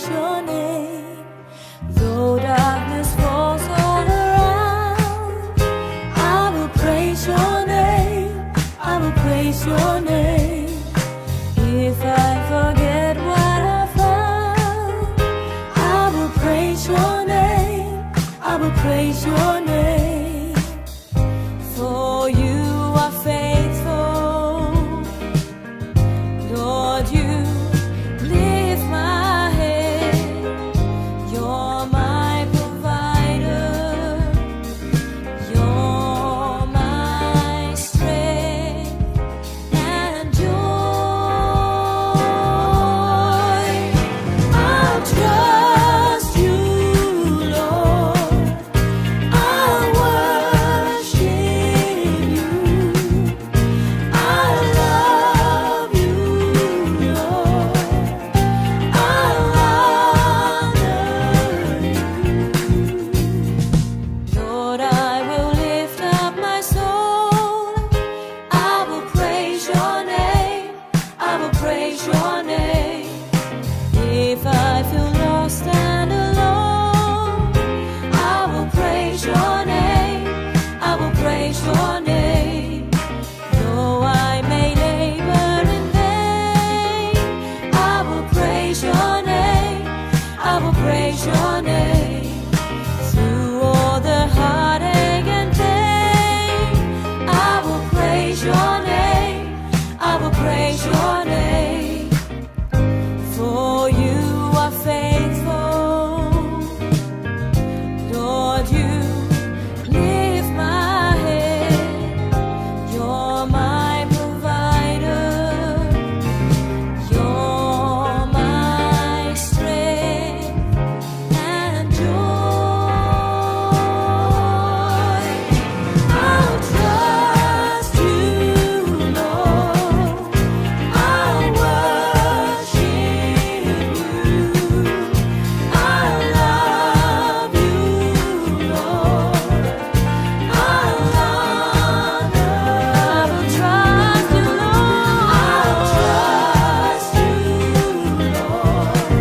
praise your name. Though darkness falls all around, I will praise your name. I will praise your name. If I forget what I found, I will praise your name. I will praise your name. For you are faithful, Lord, you lift my head. You're my provider. You're my strength and joy. I'll trust you, Lord. I'll worship you. I love you, Lord. I'll honor you. Lord, I will lift up my soul. I will praise your name. I will praise your name. If I feel lost and alone, I will praise your name. I will praise your name. Though I may labor in vain, I will praise your name. I will praise your name. Through all the heartache and pain, I will praise your name. I will praise your name. For you are faithful, Lord, you lift my head. You're my provider. You're my strength and joy. I'll trust you, Lord. I'll worship you. I love you, Lord. I'll honor. I will trust you, Lord. I'll trust you, Lord.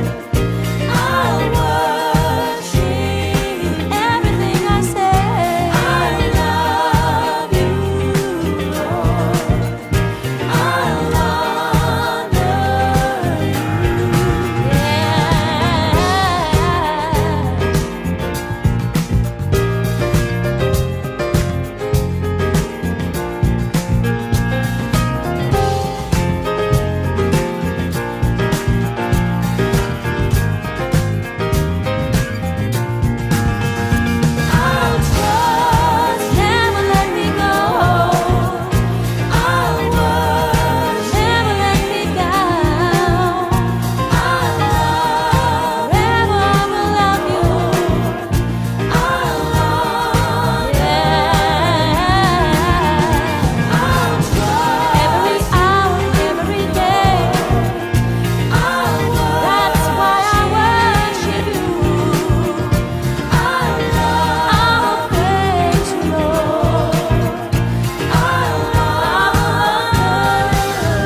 I'll worship everything I say. I love you, Lord. I'll honor you. I'll trust, never let me go. I'll worship, never let me down. I'll love, forever I will love you. I'll love, I'll trust every hour, every day. I'll worship, that's why I worship you. I'll praise you, Lord. I'll honor you.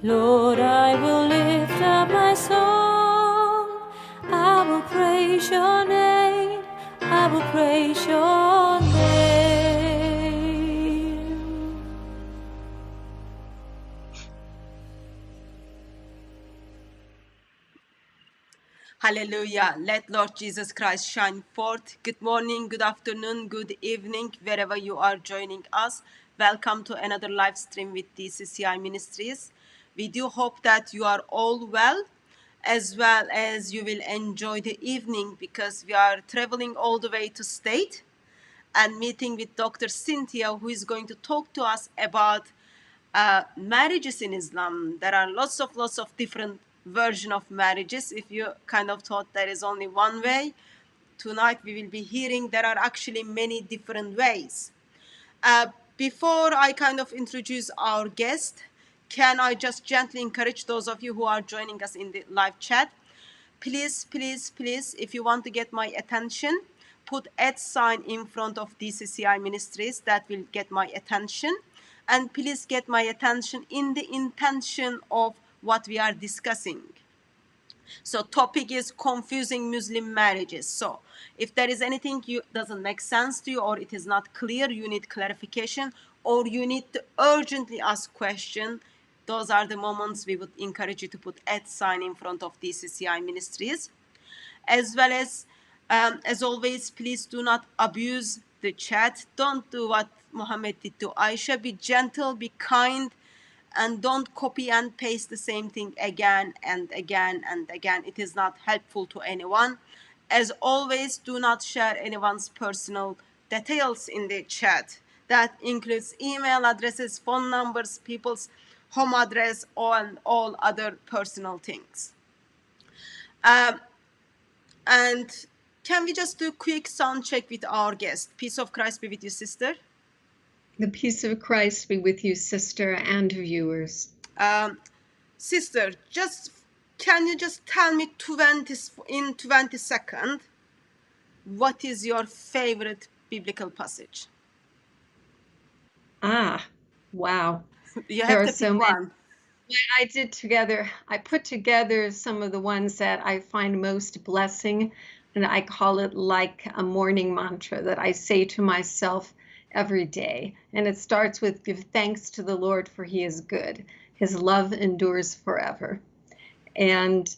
Lord, I will lift up my song. I will praise your name. I will praise your name. Hallelujah. Let Lord Jesus Christ shine forth. Good morning, good afternoon, good evening, wherever you are joining us. Welcome to another live stream with DCCI Ministries. We do hope that you are all well, as well as you will enjoy the evening, because we are traveling all the way to state and meeting with Dr. Cynthia, who is going to talk to us about marriages in Islam. There are lots of different version of marriages. If you kind of thought there is only one way, tonight we will be hearing there are actually many different ways. Before I kind of introduce our guest, can I just gently encourage those of you who are joining us in the live chat, please, if you want to get my attention, put @ in front of DCCI Ministries. That will get my attention. and please get my attention in the intention of what we are discussing. So topic is confusing Muslim marriages. So if there is anything you doesn't make sense to you, or it is not clear, you need clarification, or you need to urgently ask question, those are the moments we would encourage you to put @ in front of DCCI Ministries. As well as always, please do not abuse the chat. Don't do what Muhammad did to Aisha. Be gentle, be kind, and don't copy and paste the same thing again and again and again. It is not helpful to anyone. As always, do not share anyone's personal details in the chat. That includes email addresses, phone numbers, people's home address, and all other personal things. And can we just do a quick sound check with our guest? Peace of Christ be with you, sister. The peace of Christ be with you, sister, and viewers. Sister, can you just tell me in 20 seconds, what is your favorite biblical passage? Wow. You have to pick one. I put together some of the ones that I find most blessing, and I call it like a morning mantra that I say to myself every day. And it starts with, give thanks to the Lord, for he is good. His love endures forever. And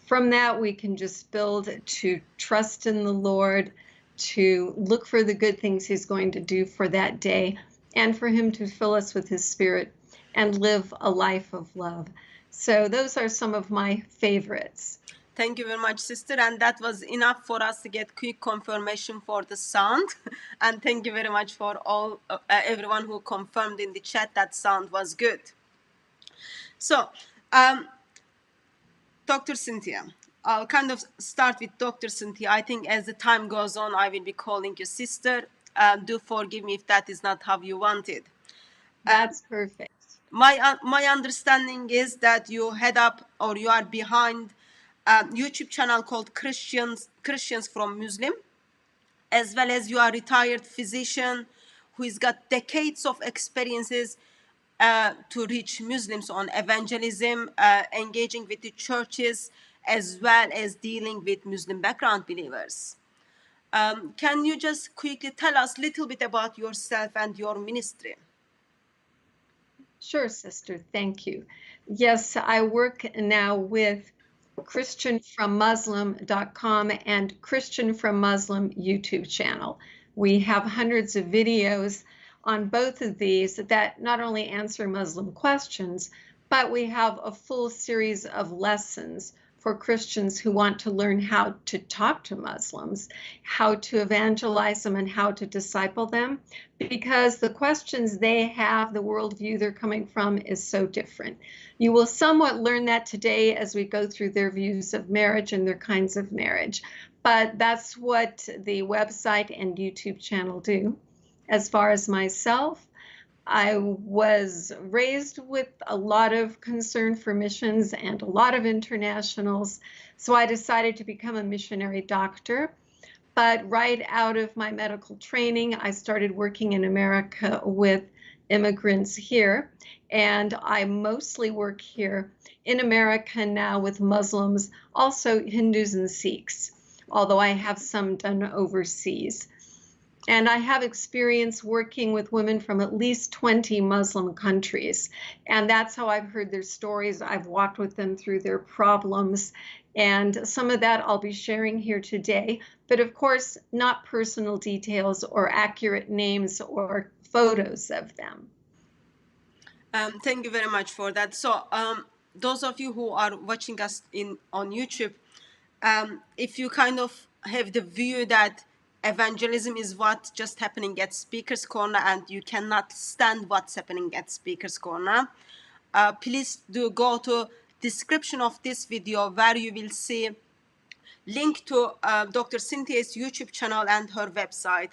from that, we can just build to trust in the Lord, to look for the good things he's going to do for that day, and for him to fill us with his spirit and live a life of love. So those are some of my favorites. Thank you very much, sister. And that was enough for us to get quick confirmation for the sound. And thank you very much for everyone who confirmed in the chat that sound was good. So, Dr. Cynthia, I'll kind of start with Dr. Cynthia. I think as the time goes on, I will be calling you sister. Do forgive me if that is not how you wanted. That's perfect. My understanding is that you head up, or you are behind a YouTube channel called Christians from Muslim, as well as you are a retired physician who has got decades of experiences to reach Muslims on evangelism, engaging with the churches, as well as dealing with Muslim background believers. Can you just quickly tell us a little bit about yourself and your ministry? Sure, sister. Thank you. Yes, I work now with ChristianFromMuslim.com and Christian from Muslim YouTube channel. We have hundreds of videos on both of these that not only answer Muslim questions, but we have a full series of lessons for Christians who want to learn how to talk to Muslims, how to evangelize them, and how to disciple them, because the questions they have, the worldview they're coming from, is so different. You will somewhat learn that today as we go through their views of marriage and their kinds of marriage, but that's what the website and YouTube channel do. As far as myself, I was raised with a lot of concern for missions and a lot of internationals, so I decided to become a missionary doctor. But right out of my medical training, I started working in America with immigrants here, and I mostly work here in America now with Muslims, also Hindus and Sikhs, although I have some done overseas. And I have experience working with women from at least 20 Muslim countries. And that's how I've heard their stories. I've walked with them through their problems. And some of that I'll be sharing here today. But of course, not personal details or accurate names or photos of them. Thank you very much for that. So those of you who are watching us on YouTube, if you kind of have the view that evangelism is what's just happening at Speaker's Corner and you cannot stand what's happening at Speaker's Corner, please do go to description of this video where you will see link to Dr. Cynthia's YouTube channel and her website.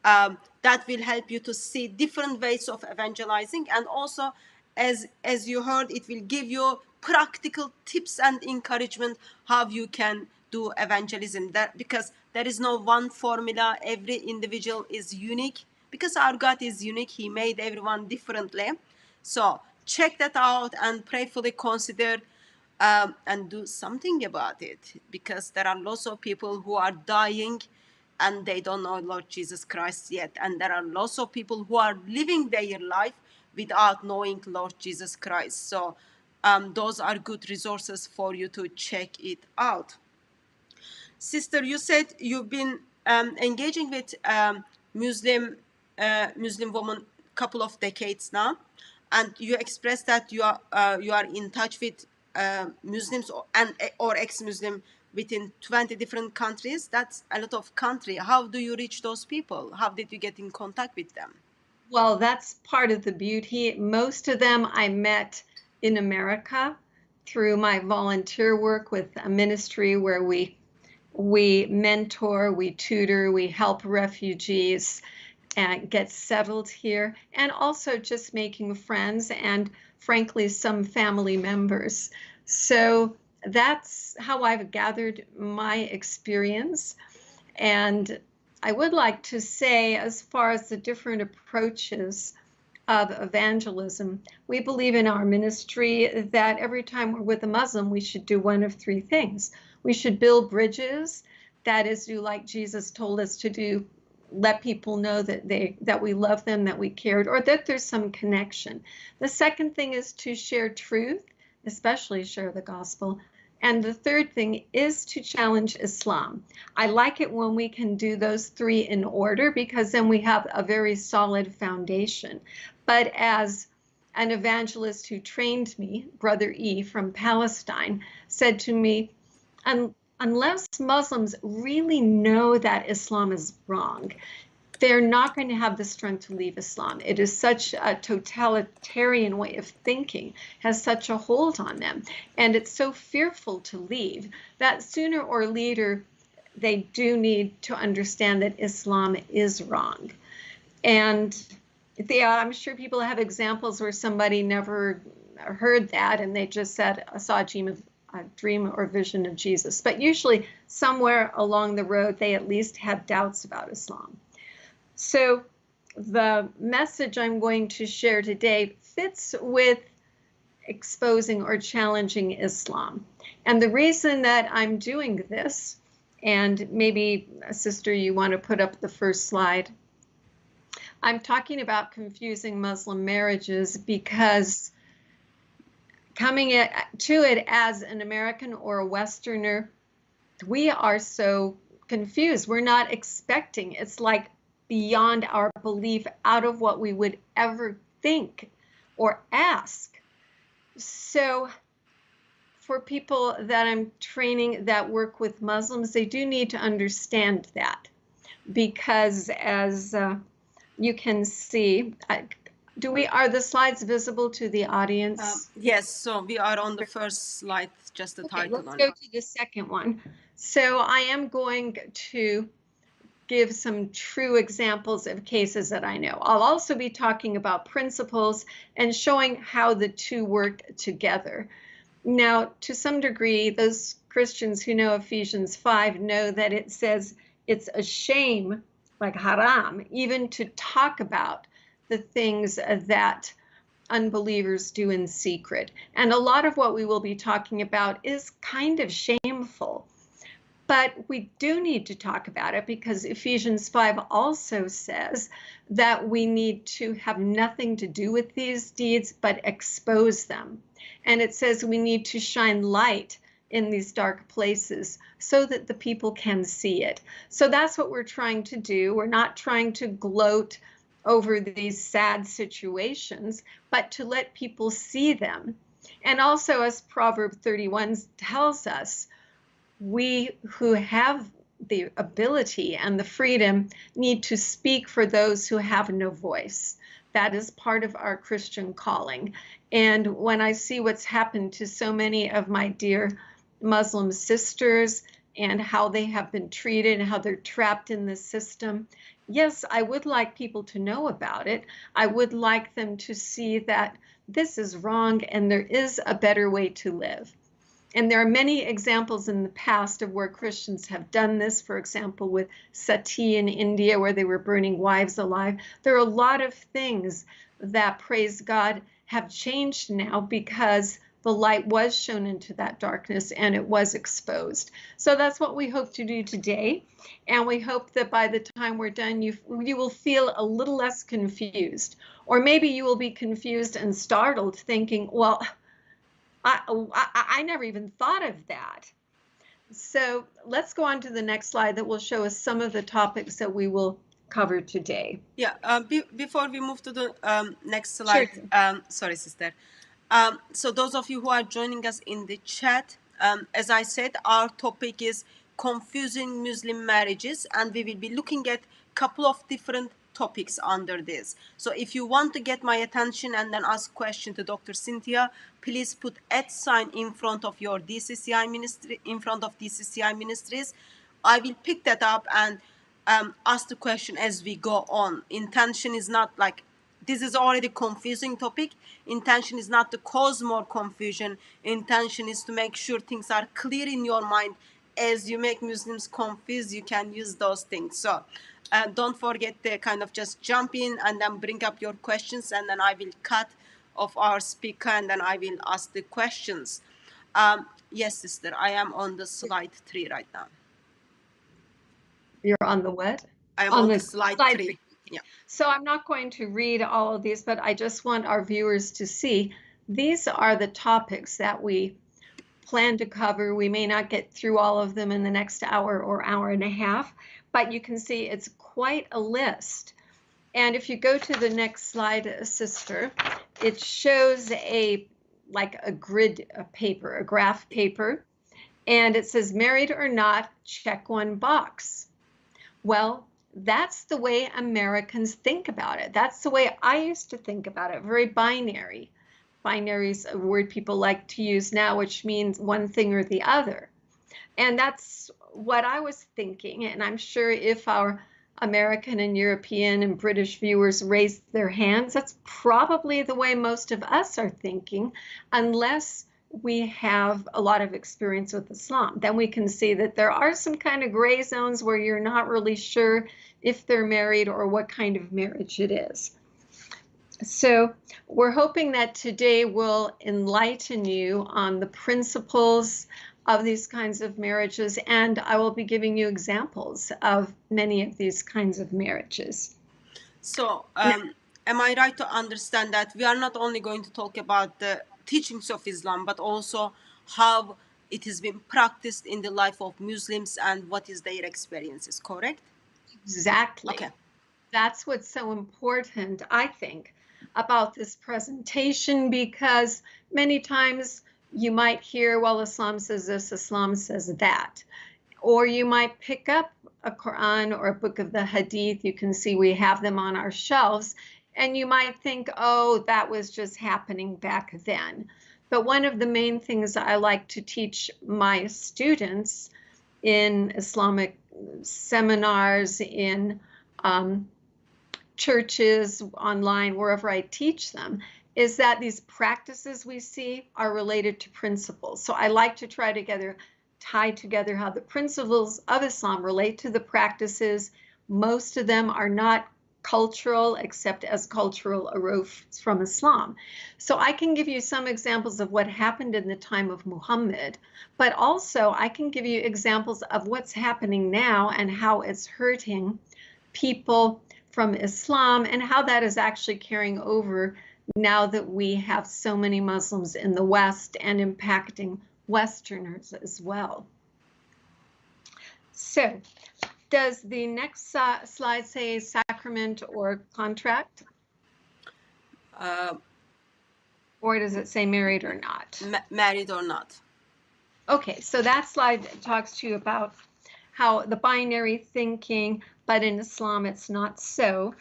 That will help you to see different ways of evangelizing, and also as you heard, it will give you practical tips and encouragement how you can do evangelism, because there is no one formula. Every individual is unique because our God is unique. He made everyone differently. So check that out and prayerfully consider and do something about it, because there are lots of people who are dying and they don't know Lord Jesus Christ yet. And there are lots of people who are living their life without knowing Lord Jesus Christ. So those are good resources for you to check it out. Sister, you said you've been engaging with Muslim women couple of decades now, and you expressed that you are in touch with Muslims or ex-Muslim within 20 different countries. That's a lot of country. How do you reach those people? How did you get in contact with them? Well, that's part of the beauty. Most of them I met in America through my volunteer work with a ministry where we mentor, we tutor, we help refugees and get settled here, and also just making friends and frankly some family members. So that's how I've gathered my experience. And I would like to say, as far as the different approaches of evangelism, we believe in our ministry that every time we're with a Muslim, we should do one of three things. We should build bridges, that is, do like Jesus told us to do, let people know that we love them, that we cared, or that there's some connection. The second thing is to share truth, especially share the gospel. And the third thing is to challenge Islam. I like it when we can do those three in order, because then we have a very solid foundation. But as an evangelist who trained me, Brother E from Palestine, said to me, unless Muslims really know that Islam is wrong, they're not going to have the strength to leave Islam. It is such a totalitarian way of thinking, has such a hold on them. And it's so fearful to leave that sooner or later, they do need to understand that Islam is wrong. And I'm sure people have examples where somebody never heard that and they just said, I saw a dream or vision of Jesus. But usually somewhere along the road, they at least had doubts about Islam. So the message I'm going to share today fits with exposing or challenging Islam. And the reason that I'm doing this, and maybe, Sister, you want to put up the first slide. I'm talking about confusing Muslim marriages because coming to it as an American or a Westerner, we are so confused. We're not expecting. It's like beyond our belief, out of what we would ever think or ask. So for people that I'm training that work with Muslims, they do need to understand that, because as you can see, are the slides visible to the audience? Yes, so we are on the first slide, just the title. Let's go to the second one. So I am going to give some true examples of cases that I know. I'll also be talking about principles and showing how the two work together. Now, to some degree, those Christians who know Ephesians 5 know that it says it's a shame, like haram, even to talk about the things that unbelievers do in secret. And a lot of what we will be talking about is kind of shameful. But we do need to talk about it because Ephesians 5 also says that we need to have nothing to do with these deeds, but expose them. And it says we need to shine light in these dark places so that the people can see it. So that's what we're trying to do. We're not trying to gloat over these sad situations, but to let people see them. And also, as Proverb 31 tells us, we who have the ability and the freedom need to speak for those who have no voice. That is part of our Christian calling. And when I see what's happened to so many of my dear Muslim sisters and how they have been treated and how they're trapped in the system, yes, I would like people to know about it. I would like them to see that this is wrong and there is a better way to live. And there are many examples in the past of where Christians have done this, for example, with sati in India, where they were burning wives alive. There are a lot of things that, praise God, have changed now because the light was shown into that darkness and it was exposed. So that's what we hope to do today. And we hope that by the time we're done, you will feel a little less confused. Or maybe you will be confused and startled thinking, well, I never even thought of that. So let's go on to the next slide that will show us some of the topics that we will cover today. Yeah, before we move to the next slide, Sure. sorry, sister. So those of you who are joining us in the chat, as I said, our topic is confusing Muslim marriages, and we will be looking at a couple of different topics under this. So if you want to get my attention and then ask question to Dr. Cynthia, please put @ in front of your DCCI ministry, in front of DCCI ministries. I will pick that up and ask the question as we go on. Intention is not like, this is already confusing topic. Intention is not to cause more confusion. Intention is to make sure things are clear in your mind. As you make Muslims confused, you can use those things. So don't forget to kind of just jump in and then bring up your questions, and then I will cut off our speaker and then I will ask the questions. Yes, sister, I am on the slide 3 right now. You're on the what? I am on the slide 3. Yeah. So I'm not going to read all of these, but I just want our viewers to see these are the topics that we plan to cover. We may not get through all of them in the next hour or hour and a half, but you can see it's quite a list. And if you go to the next slide, sister, it shows like a grid paper, a graph paper, and it says married or not, check one box. Well, that's the way Americans think about it. That's the way I used to think about it, very binary. Binary is a word people like to use now, which means one thing or the other. And that's what I was thinking. And I'm sure if our American and European and British viewers raised their hands, that's probably the way most of us are thinking, unless we have a lot of experience with Islam. Then we can see that there are some kind of gray zones where you're not really sure if they're married or what kind of marriage it is. So we're hoping that today will enlighten you on the principles of these kinds of marriages, and I will be giving you examples of many of these kinds of marriages. So am I right to understand that we are not only going to talk about the teachings of Islam, but also how it has been practiced in the life of Muslims and what is their experiences, correct? Exactly. Okay. That's what's so important, I think, about this presentation, because many times you might hear, well, Islam says this, Islam says that. Or you might pick up a Quran or a book of the Hadith. You can see we have them on our shelves. And you might think, oh, that was just happening back then. But one of the main things I like to teach my students in Islamic seminars, in churches, online, wherever I teach them, is that these practices we see are related to principles. So I like to try to tie together how the principles of Islam relate to the practices. Most of them are not cultural, except as cultural arose from Islam. So I can give you some examples of what happened in the time of Muhammad, but also I can give you examples of what's happening now and how it's hurting people from Islam and how that is actually carrying over now that we have so many Muslims in the West and impacting Westerners as well. So, does the next slide say sacrament or contract? Or does it say married or not? Married or not. Okay, so that slide talks to you about how the binary thinking, but in Islam it's not so,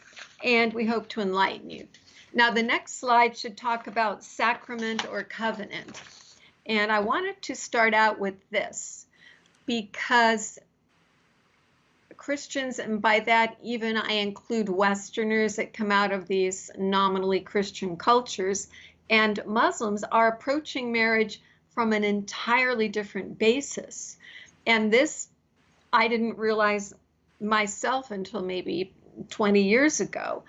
and we hope to enlighten you. Now the next slide should talk about sacrament or covenant. And I wanted to start out with this because Christians, and by that even I include Westerners that come out of these nominally Christian cultures, and Muslims are approaching marriage from an entirely different basis. And this, I didn't realize myself until maybe 20 years ago,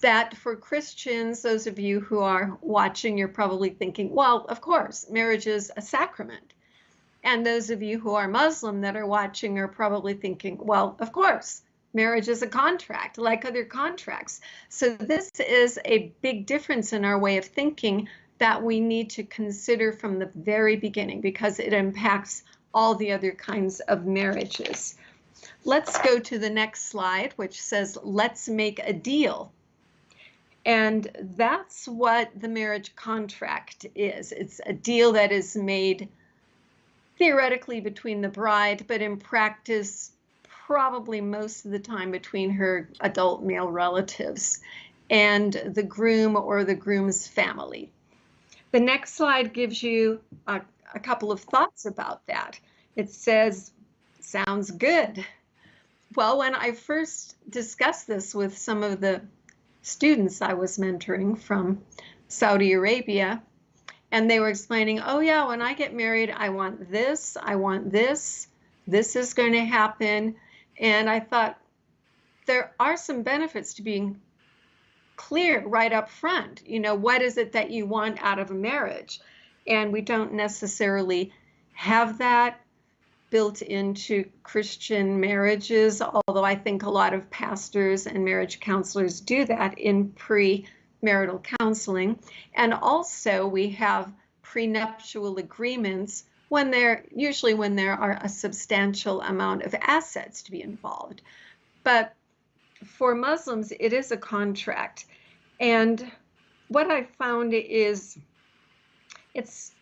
that for Christians, those of you who are watching, you're probably thinking, well, of course, marriage is a sacrament. And those of you who are Muslim that are watching are probably thinking, well, of course, marriage is a contract like other contracts. So this is a big difference in our way of thinking that we need to consider from the very beginning, because it impacts all the other kinds of marriages. Let's go to the next slide, which says, let's make a deal. And that's what the marriage contract is. It's a deal that is made theoretically between the bride, but in practice, probably most of the time between her adult male relatives and the groom or the groom's family. The next slide gives you a couple of thoughts about that. It says, sounds good. Well, when I first discussed this with some of the students I was mentoring from Saudi Arabia, and they were explaining, oh yeah, when I get married, I want this, this is going to happen. And I thought, there are some benefits to being clear right up front. You know, what is it that you want out of a marriage? And we don't necessarily have that built into Christian marriages, although I think a lot of pastors and marriage counselors do that in premarital counseling. And also we have prenuptial agreements usually when there are a substantial amount of assets to be involved. But for Muslims, it is a contract. And what I found is it's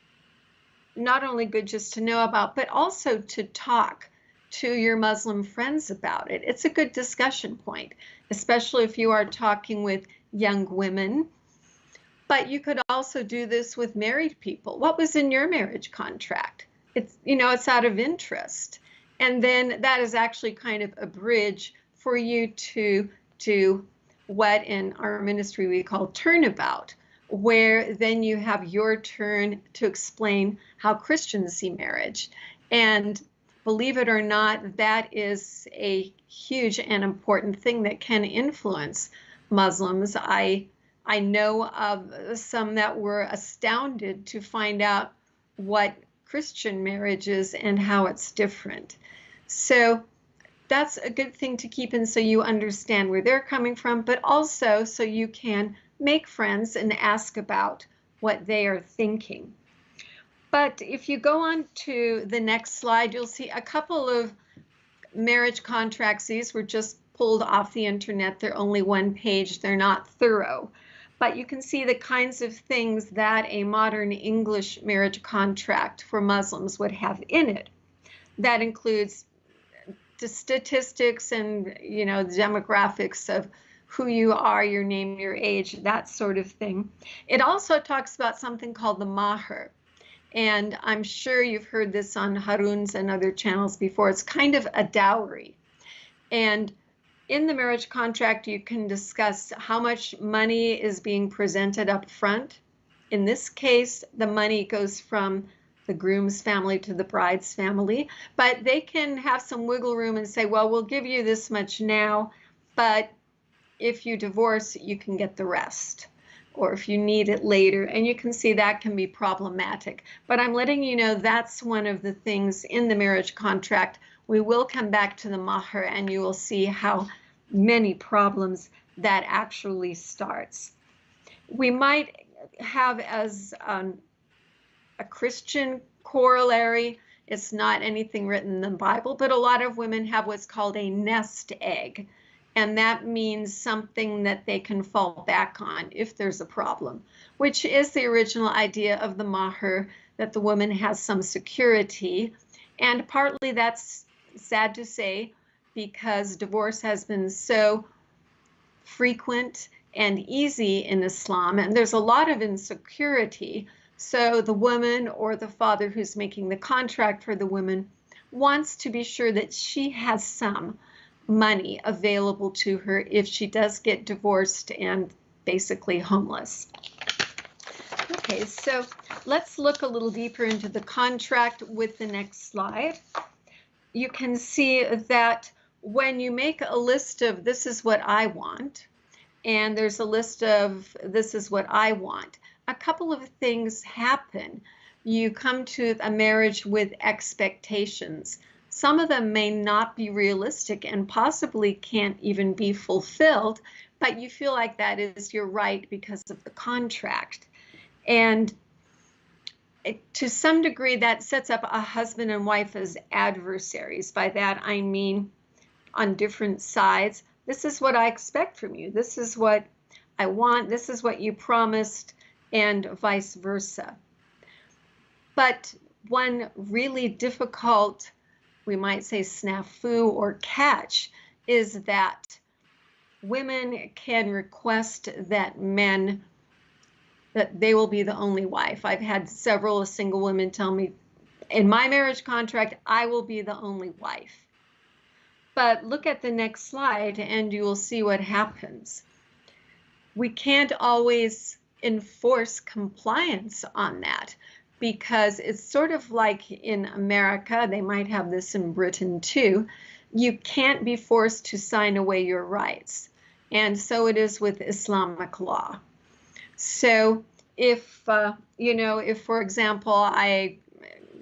not only good just to know about, but also to talk to your Muslim friends about it. It's a good discussion point, especially if you are talking with young women. But you could also do this with married people. What was in your marriage contract? It's out of interest. And then that is actually kind of a bridge for you to do what in our ministry we call turnabout, where then you have your turn to explain how Christians see marriage. And believe it or not, that is a huge and important thing that can influence Muslims. I know of some that were astounded to find out what Christian marriage is and how it's different. So that's a good thing to keep in, so you understand where they're coming from, but also so you can make friends and ask about what they are thinking. But if you go on to the next slide, you'll see a couple of marriage contracts. These were just pulled off the internet. They're only one page. They're not thorough. But you can see the kinds of things that a modern English marriage contract for Muslims would have in it. That includes the statistics and, the demographics of who you are, your name, your age, that sort of thing. It also talks about something called the mahr. And I'm sure you've heard this on Harun's and other channels before. It's kind of a dowry. And in the marriage contract, you can discuss how much money is being presented up front. In this case, the money goes from the groom's family to the bride's family, but they can have some wiggle room and say, well, we'll give you this much now, but if you divorce, you can get the rest, or if you need it later. And you can see that can be problematic. But I'm letting you know that's one of the things in the marriage contract. We will come back to the mahr, and you will see how many problems that actually starts. We might have as a Christian corollary, it's not anything written in the Bible, but a lot of women have what's called a nest egg. And that means something that they can fall back on if there's a problem, which is the original idea of the mahr, that the woman has some security. And partly that's sad to say, because divorce has been so frequent and easy in Islam, and there's a lot of insecurity. So the woman or the father who's making the contract for the woman wants to be sure that she has some money available to her if she does get divorced and basically homeless. Okay, so let's look a little deeper into the contract with the next slide. You can see that when you make a list of this is what I want, and there's a list of this is what I want, a couple of things happen. You come to a marriage with expectations. Some of them may not be realistic and possibly can't even be fulfilled, but you feel like that is your right because of the contract. And to some degree, that sets up a husband and wife as adversaries. By that, I mean on different sides. This is what I expect from you. This is what I want. This is what you promised, and vice versa. But one really difficult, we might say, snafu or catch is that women can request that men, that they will be the only wife. I've had several single women tell me, in my marriage contract, I will be the only wife. But look at the next slide and you will see what happens. We can't always enforce compliance on that because it's sort of like in America, they might have this in Britain too, you can't be forced to sign away your rights. And so it is with Islamic law. So if, if, for example, I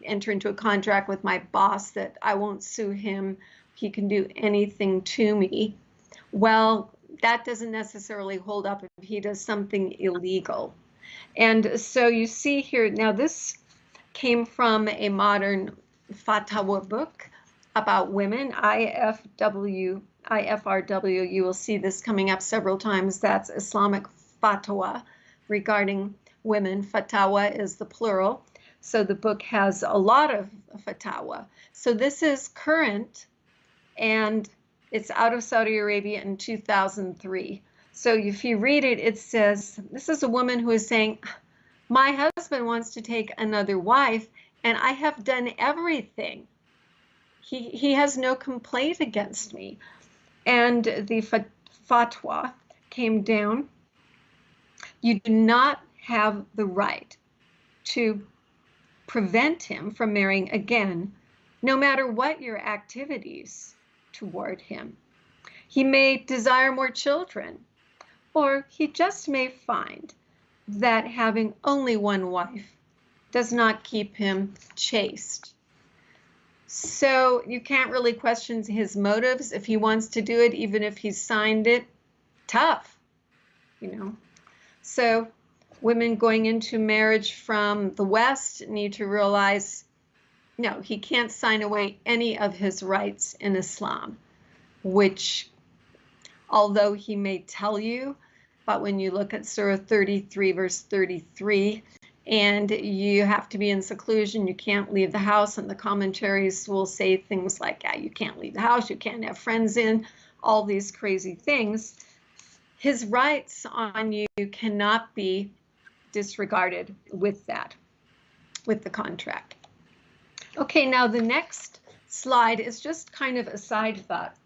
enter into a contract with my boss that I won't sue him, he can do anything to me, well, that doesn't necessarily hold up if he does something illegal. And so you see here, now this came from a modern fatwa book about women, IFRW. You will see this coming up several times. That's Islamic fatwa regarding women. Fatawa is the plural. So the book has a lot of fatwa. So this is current, and it's out of Saudi Arabia in 2003. So if you read it, it says, this is a woman who is saying, my husband wants to take another wife, and I have done everything. He has no complaint against me. And the fatwa came down. You do not have the right to prevent him from marrying again, no matter what your activities toward him. He may desire more children, or he just may find that having only one wife does not keep him chaste. So you can't really question his motives. If he wants to do it, even if he's signed it, tough, So women going into marriage from the West need to realize, no, he can't sign away any of his rights in Islam, which, although he may tell you, but when you look at Surah 33, verse 33, and you have to be in seclusion, you can't leave the house, and the commentaries will say things like, yeah, you can't leave the house, you can't have friends in, all these crazy things. His rights on you cannot be disregarded with that, with the contract. Okay, now the next slide is just kind of a side thought.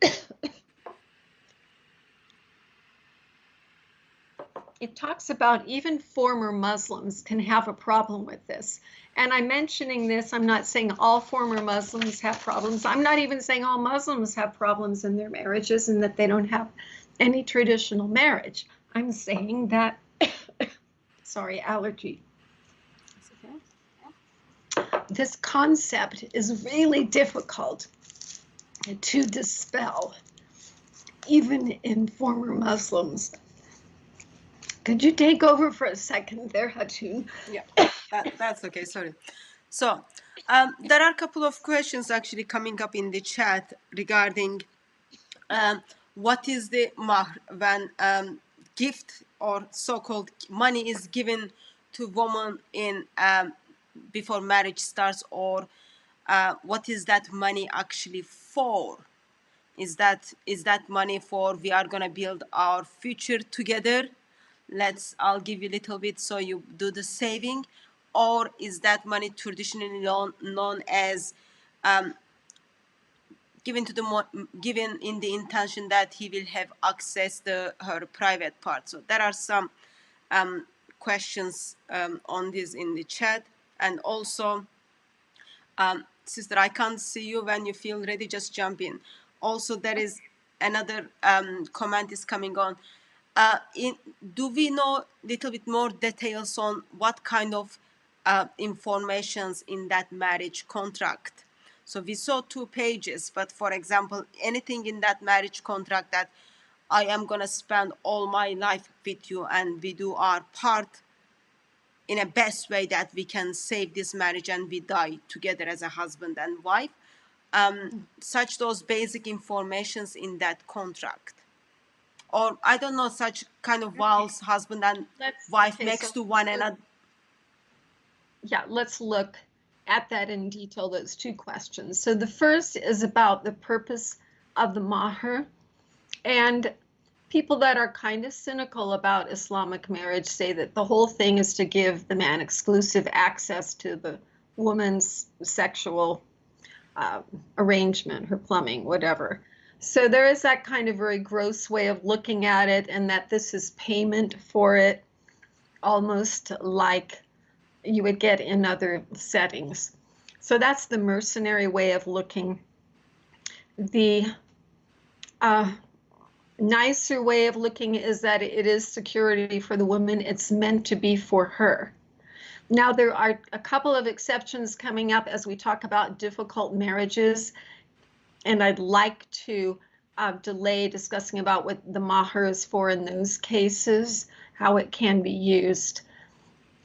It talks about even former Muslims can have a problem with this. And I'm mentioning this, I'm not saying all former Muslims have problems. I'm not even saying all Muslims have problems in their marriages and that they don't have any traditional marriage. I'm saying that, sorry, allergy. This concept is really difficult to dispel, even in former Muslims. Could you take over for a second there, Hatun? Yeah, that's okay, sorry. So there are a couple of questions actually coming up in the chat regarding what is the mahr when gift or so-called money is given to woman in before marriage starts, or what is that money actually for? Is that money for we are gonna build our future together? I'll give you a little bit so you do the saving, or is that money traditionally known as given in the intention that he will have access to her private part? So there are some questions on this in the chat. And also, sister, I can't see you. When you feel ready, just jump in. Also, there is another comment is coming on. Do we know a little bit more details on what kind of informations in that marriage contract? So we saw 2 pages, but for example, anything in that marriage contract that I am going to spend all my life with you and we do our part in a best way that we can save this marriage and we die together as a husband and wife. Such those basic informations in that contract. Or I don't know, such kind of vows, husband and wife next to one another. Yeah, let's look at that in detail, those 2 questions. So the first is about the purpose of the mahr. And people that are kind of cynical about Islamic marriage say that the whole thing is to give the man exclusive access to the woman's sexual arrangement, her plumbing, whatever. So there is that kind of very gross way of looking at it, and that this is payment for it, almost like you would get in other settings. So that's the mercenary way of looking. The nicer way of looking is that it is security for the woman. It's meant to be for her. Now, there are a couple of exceptions coming up as we talk about difficult marriages, and I'd like to delay discussing about what the mahr is for in those cases, how it can be used.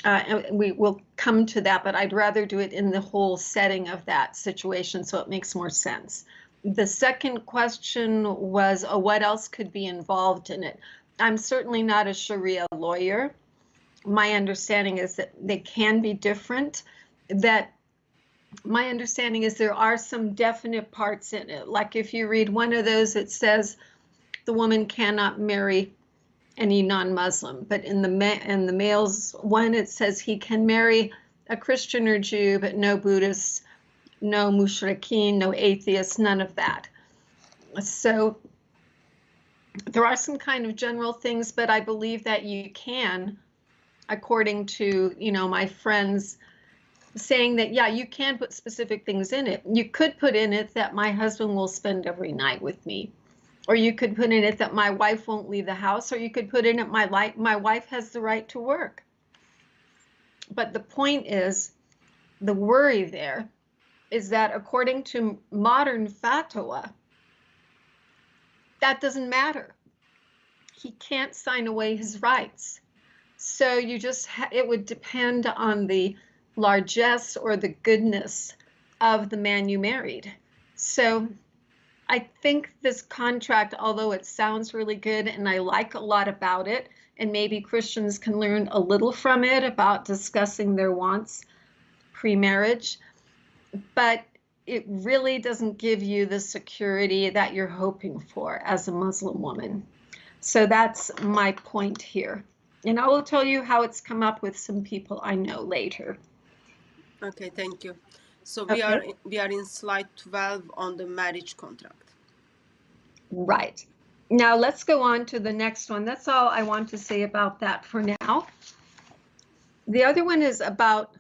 And we will come to that, but I'd rather do it in the whole setting of that situation so it makes more sense. The second question was, what else could be involved in it? I'm certainly not a Sharia lawyer. My understanding is that they can be different. That my understanding is there are some definite parts in it. Like if you read one of those, it says the woman cannot marry any non-Muslim. But in the male's one, it says he can marry a Christian or Jew, but no Buddhists, no mushrikeen, no atheists, none of that. So there are some kind of general things, but I believe that you can, according to, my friends saying that, yeah, you can put specific things in it. You could put in it that my husband will spend every night with me, or you could put in it that my wife won't leave the house, or you could put in it my wife has the right to work. But the point is, the worry there is that according to modern fatwa, that doesn't matter. He can't sign away his rights. So you just, it would depend on the largesse or the goodness of the man you married. So I think this contract, although it sounds really good and I like a lot about it, and maybe Christians can learn a little from it about discussing their wants pre-marriage, but it really doesn't give you the security that you're hoping for as a Muslim woman. So that's my point here. And I will tell you how it's come up with some people I know later. Okay, thank you. So Okay. we are in slide 12 on the marriage contract. Right. Now let's go on to the next one. That's all I want to say about that for now. The other one is about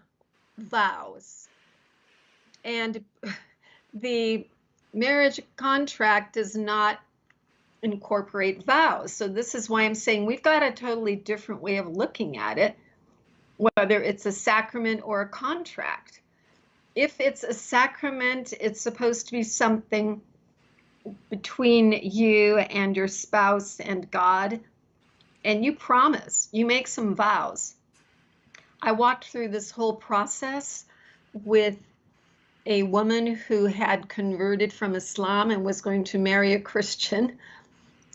vows. And the marriage contract does not incorporate vows. So this is why I'm saying we've got a totally different way of looking at it, whether it's a sacrament or a contract. If it's a sacrament, it's supposed to be something between you and your spouse and God, and you promise, you make some vows. I walked through this whole process with a woman who had converted from Islam and was going to marry a Christian,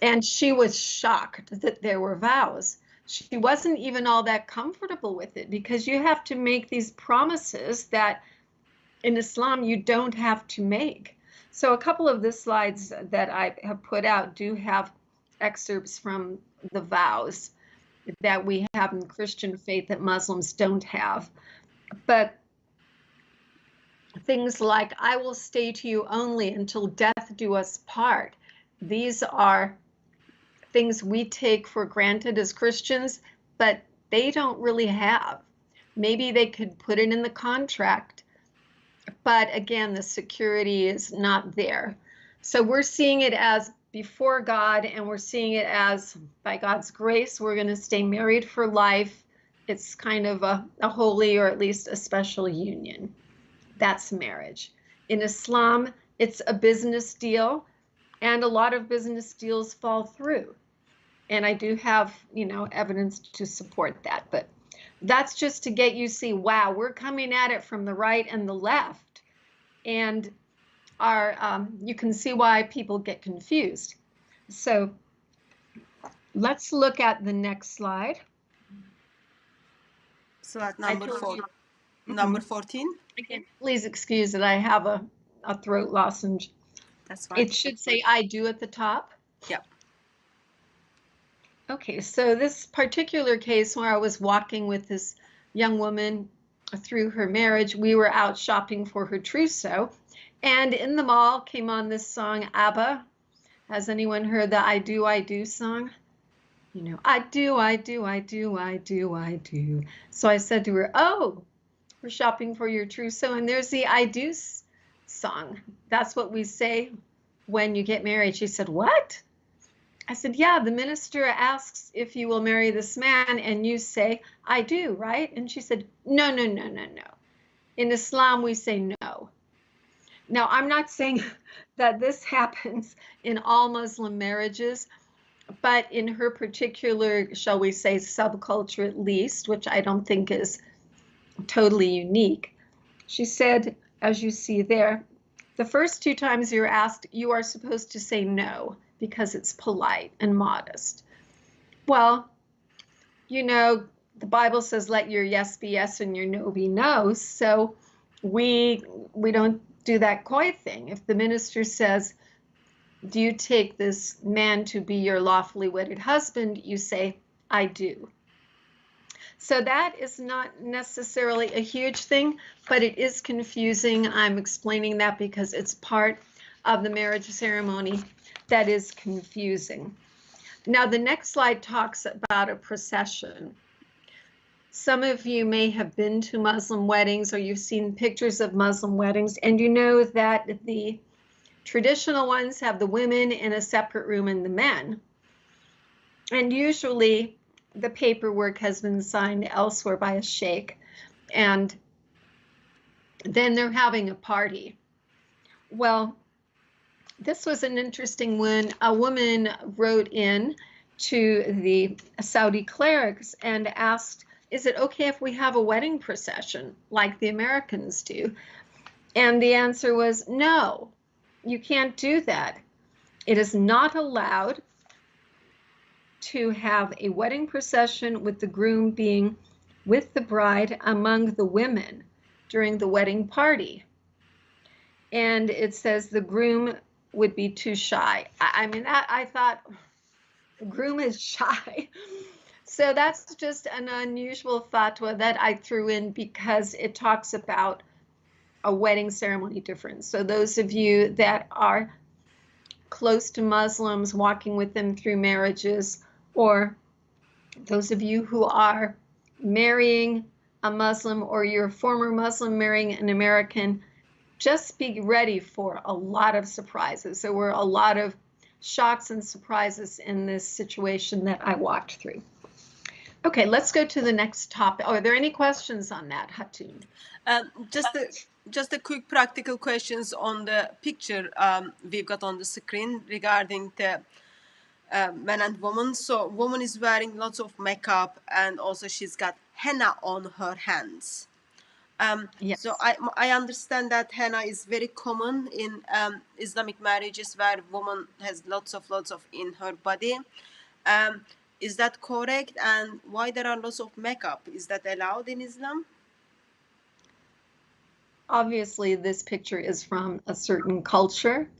and she was shocked that there were vows. She wasn't even all that comfortable with it, because you have to make these promises that in Islam you don't have to make. So a couple of the slides that I have put out do have excerpts from the vows that we have in Christian faith that Muslims don't have. But things like, I will stay to you only until death do us part. These are things we take for granted as Christians, but they don't really have. Maybe they could put it in the contract, but again, the security is not there. So we're seeing it as before God, and we're seeing it as by God's grace, we're going to stay married for life. It's kind of a holy, or at least a special union. That's marriage. In Islam, it's a business deal, and a lot of business deals fall through. And I do have, evidence to support that. But that's just to get you to see, wow, we're coming at it from the right and the left. And you can see why people get confused. So let's look at the next slide. Slide number I told 4. you- Number 14. Again, please excuse that I have a throat lozenge. That's fine. It should say I do at the top. Yep. Okay, so this particular case where I was walking with this young woman through her marriage, we were out shopping for her trousseau, and in the mall came on this song, ABBA. Has anyone heard the I Do song? I do, I do, I do, I do, I do. So I said to her, oh, we're shopping for your trousseau, and there's the I do song. That's what we say when you get married. She said, what? I said, yeah, the minister asks if you will marry this man, and you say, I do, right? And she said, no, no, no, no, no. In Islam, we say no. Now, I'm not saying that this happens in all Muslim marriages, but in her particular, shall we say, subculture at least, which I don't think is totally unique, she said, as you see there, the first 2 times you're asked, you are supposed to say no, because it's polite and modest. Well, the Bible says, let your yes be yes and your no be no. So we don't do that coy thing. If the minister says, do you take this man to be your lawfully wedded husband? You say, I do. So that is not necessarily a huge thing, but it is confusing. I'm explaining that because it's part of the marriage ceremony that is confusing. Now, the next slide talks about a procession. Some of you may have been to Muslim weddings, or you've seen pictures of Muslim weddings, and you know that the traditional ones have the women in a separate room and the men. And usually the paperwork has been signed elsewhere by a sheikh, and then they're having a party. Well, this was an interesting one. A woman wrote in to the Saudi clerics and asked, is it okay if we have a wedding procession like the Americans do? And the answer was, no, you can't do that. It is not allowed to have a wedding procession with the groom being with the bride among the women during the wedding party. And it says the groom would be too shy. I thought, the groom is shy. So that's just an unusual fatwa that I threw in because it talks about a wedding ceremony difference. So those of you that are close to Muslims, walking with them through marriages, or those of you who are marrying a Muslim, or you're a former Muslim marrying an American, just be ready for a lot of surprises. There were a lot of shocks and surprises in this situation that I walked through. Okay, let's go to the next topic. Are there any questions on that, Hatun? Just a quick practical questions on the picture we've got on the screen regarding the man and woman. So woman is wearing lots of makeup, and also she's got henna on her hands. Yes. So I understand that henna is very common in Islamic marriages where woman has lots of in her body. Is that correct? And why there are lots of makeup? Is that allowed in Islam? Obviously, this picture is from a certain culture.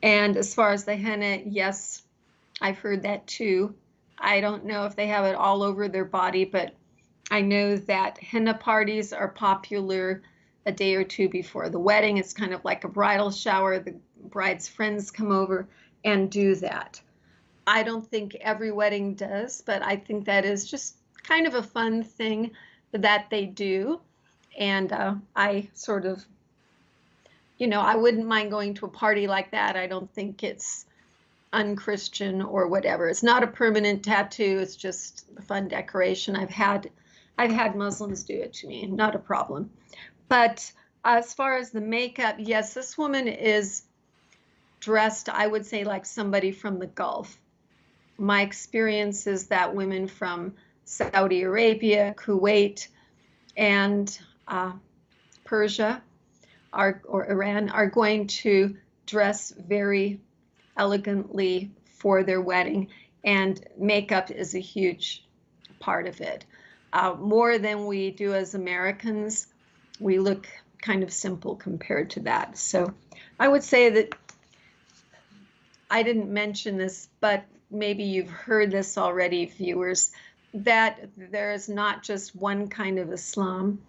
And as far as the henna, yes, I've heard that too. I don't know if they have it all over their body, but I know that henna parties are popular a day or two before the wedding. It's kind of like a bridal shower. The bride's friends come over and do that. I don't think every wedding does, but I think that is just kind of a fun thing that they do. And I sort of, I wouldn't mind going to a party like that. I don't think it's unchristian or whatever. It's not a permanent tattoo. It's just a fun decoration. I've had Muslims do it to me. Not a problem. But as far as the makeup, yes, this woman is dressed, I would say, like somebody from the Gulf. My experience is that women from Saudi Arabia, Kuwait, and Persia or Iran are going to dress very elegantly for their wedding, and makeup is a huge part of it. More than we do as Americans. We look kind of simple compared to that. So I would say that I didn't mention this, but maybe you've heard this already, viewers, that there is not just one kind of Islam.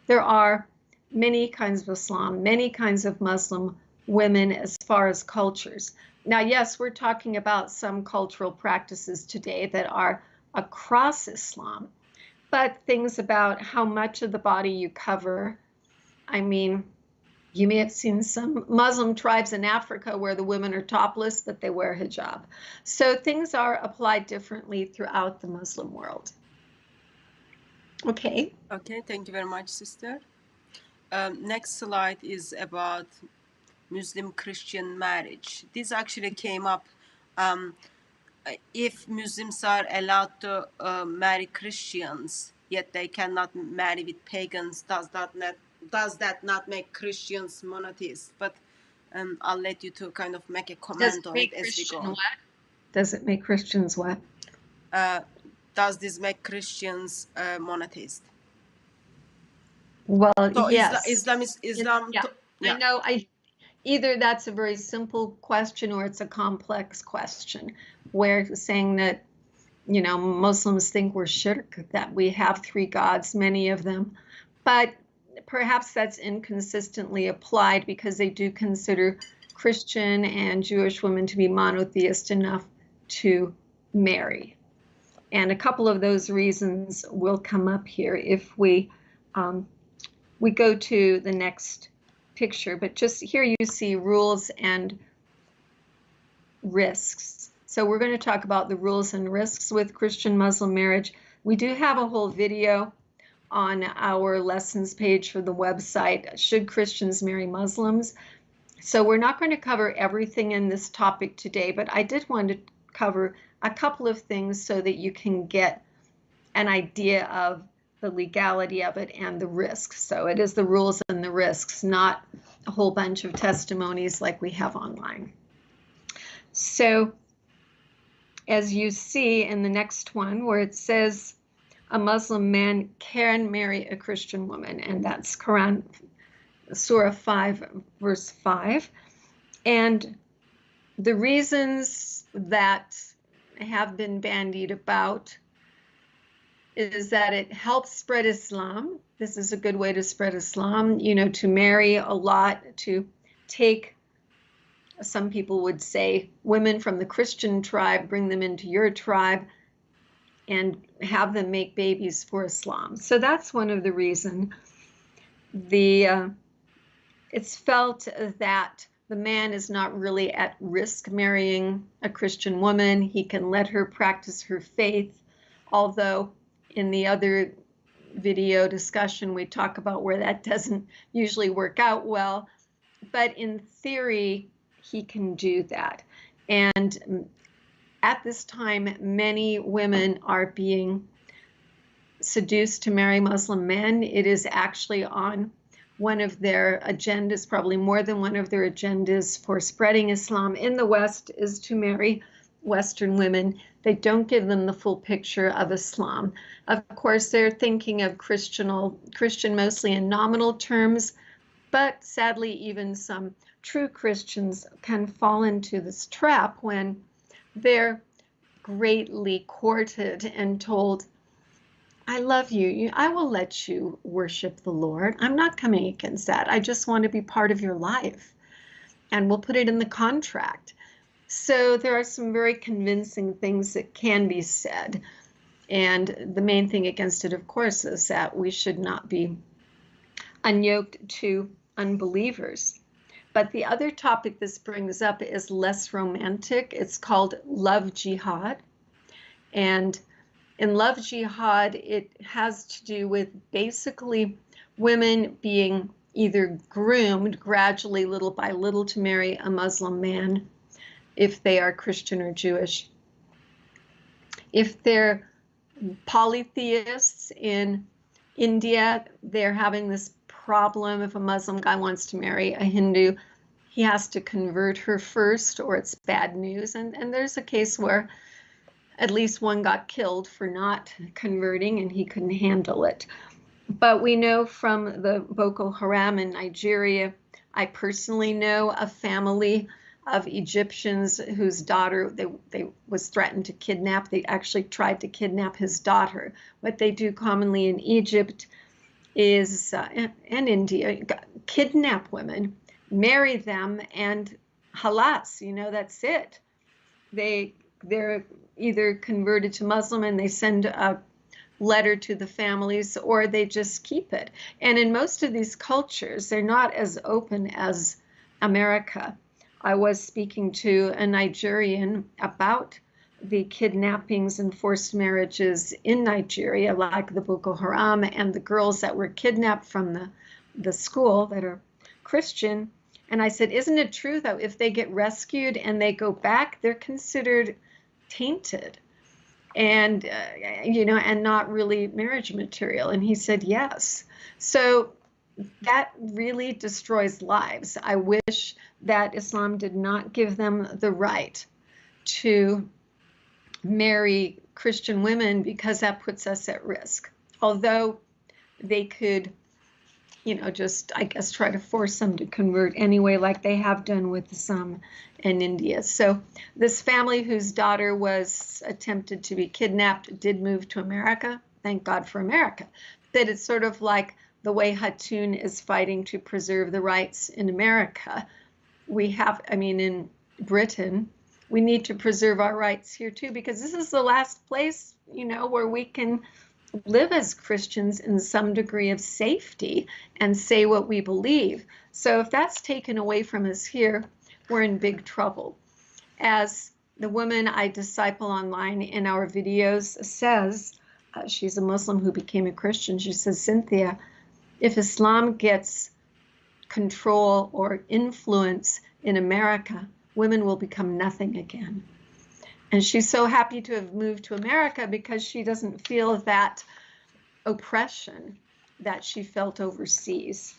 There are many kinds of Islam, many kinds of Muslim women as far as cultures. Now, yes, we're talking about some cultural practices today that are across Islam, but things about how much of the body you cover. I mean, you may have seen some Muslim tribes in Africa where the women are topless, but they wear hijab. So things are applied differently throughout the Muslim world. Okay. Okay, thank you very much, sister. Next slide is about Muslim-Christian marriage. This actually came up. If Muslims are allowed to marry Christians, yet they cannot marry with pagans, does that not make Christians monotheists? But I'll let you to kind of make a comment on it as we go. Does it make Christians what? Does this make Christians monotheist? Well, So yes. Islam. Yeah. I know. Either that's a very simple question or it's a complex question. We're saying that, Muslims think we're shirk, that we have three gods, many of them, but perhaps that's inconsistently applied because they do consider Christian and Jewish women to be monotheist enough to marry. And a couple of those reasons will come up here if we go to the next picture. But just here you see rules and risks. So we're going to talk about the rules and risks with Christian-Muslim marriage. We do have a whole video on our lessons page for the website, Should Christians Marry Muslims? So we're not going to cover everything in this topic today, but I did want to cover a couple of things so that you can get an idea of the legality of it and the risks. So it is the rules and the risks, not a whole bunch of testimonies like we have online. So as you see in the next one where it says a Muslim man can marry a Christian woman, and that's Quran, Surah 5, verse 5. And the reasons that have been bandied about is that it helps spread Islam. This is a good way to spread Islam, to marry a lot, to take, some people would say, women from the Christian tribe, bring them into your tribe, and have them make babies for Islam. So that's one of the reasons. It's felt that the man is not really at risk marrying a Christian woman. He can let her practice her faith, although in the other video discussion we talk about where that doesn't usually work out well. But in theory, he can do that. And at this time, many women are being seduced to marry Muslim men. It is actually on one of their agendas, probably more than one of their agendas for spreading Islam in the West, is to marry Western women. They don't give them the full picture of Islam. Of course, they're thinking of Christian mostly in nominal terms, but sadly, even some true Christians can fall into this trap when they're greatly courted and told, I love you. I will let you worship the Lord. I'm not coming against that. I just want to be part of your life. And we'll put it in the contract. So there are some very convincing things that can be said. And the main thing against it, of course, is that we should not be unyoked to unbelievers. But the other topic this brings up is less romantic. It's called love jihad. And in love jihad, it has to do with basically women being either groomed gradually, little by little, to marry a Muslim man if they are Christian or Jewish. If they're polytheists in India, they're having this problem. If a Muslim guy wants to marry a Hindu, he has to convert her first, or it's bad news. And there's a case where at least one got killed for not converting, and he couldn't handle it. But we know from the Boko Haram in Nigeria, I personally know a family of Egyptians whose daughter they was threatened to kidnap. They actually tried to kidnap his daughter. What they do commonly in Egypt is, and India, kidnap women, marry them, and halas, that's it. They're either converted to Muslim and they send a letter to the families, or they just keep it. And in most of these cultures, they're not as open as America. I was speaking to a Nigerian about the kidnappings and forced marriages in Nigeria, like the Boko Haram and the girls that were kidnapped from the school that are Christian. And I said, isn't it true that if they get rescued and they go back, they're considered tainted and, and not really marriage material? And he said, yes. So that really destroys lives. I wish that Islam did not give them the right to marry Christian women, because that puts us at risk. Although they could, just, I guess, try to force them to convert anyway, like they have done with some in India. So this family whose daughter was attempted to be kidnapped did move to America. Thank God for America. But it's sort of like the way Hatun is fighting to preserve the rights in America. In Britain, we need to preserve our rights here too, because this is the last place, where we can live as Christians in some degree of safety and say what we believe. So if that's taken away from us here, we're in big trouble. As the woman I disciple online in our videos says, she's a Muslim who became a Christian. She says, Cynthia, if Islam gets control or influence in America, women will become nothing again. And she's so happy to have moved to America because she doesn't feel that oppression that she felt overseas.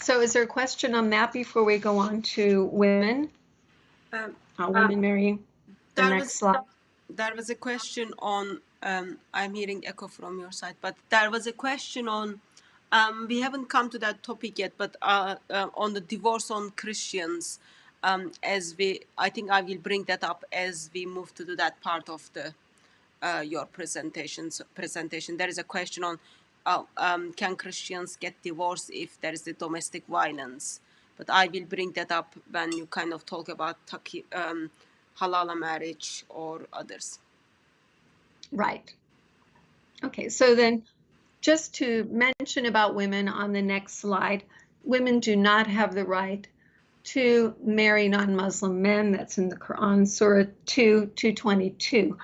So is there a question on that before we go on to women? Women marrying? The next slide. There was a question on, I'm hearing echo from your side, but there was a question on, we haven't come to that topic yet, but on the divorce on Christians, I think I will bring that up as we move to that part of your presentation. There is a question on, can Christians get divorced if there is the domestic violence? But I will bring that up when you kind of talk about halal marriage or others. Right. Okay, so then just to mention about women on the next slide, women do not have the right to marry non-Muslim men. That's in the Quran, Surah 2:22.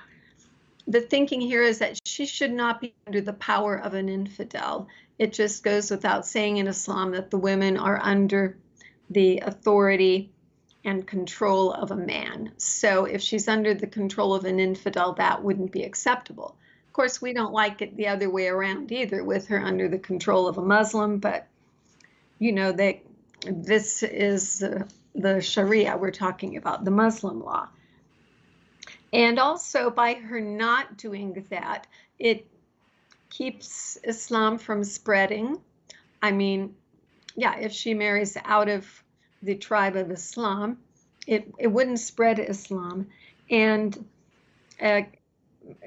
The thinking here is that she should not be under the power of an infidel. It just goes without saying in Islam that the women are under the authority and control of a man. So if she's under the control of an infidel, that wouldn't be acceptable. Of course, we don't like it the other way around either, with her under the control of a Muslim, but this is the Sharia we're talking about, the Muslim law. And also by her not doing that, it keeps Islam from spreading. If she marries out of the tribe of Islam, it wouldn't spread Islam. And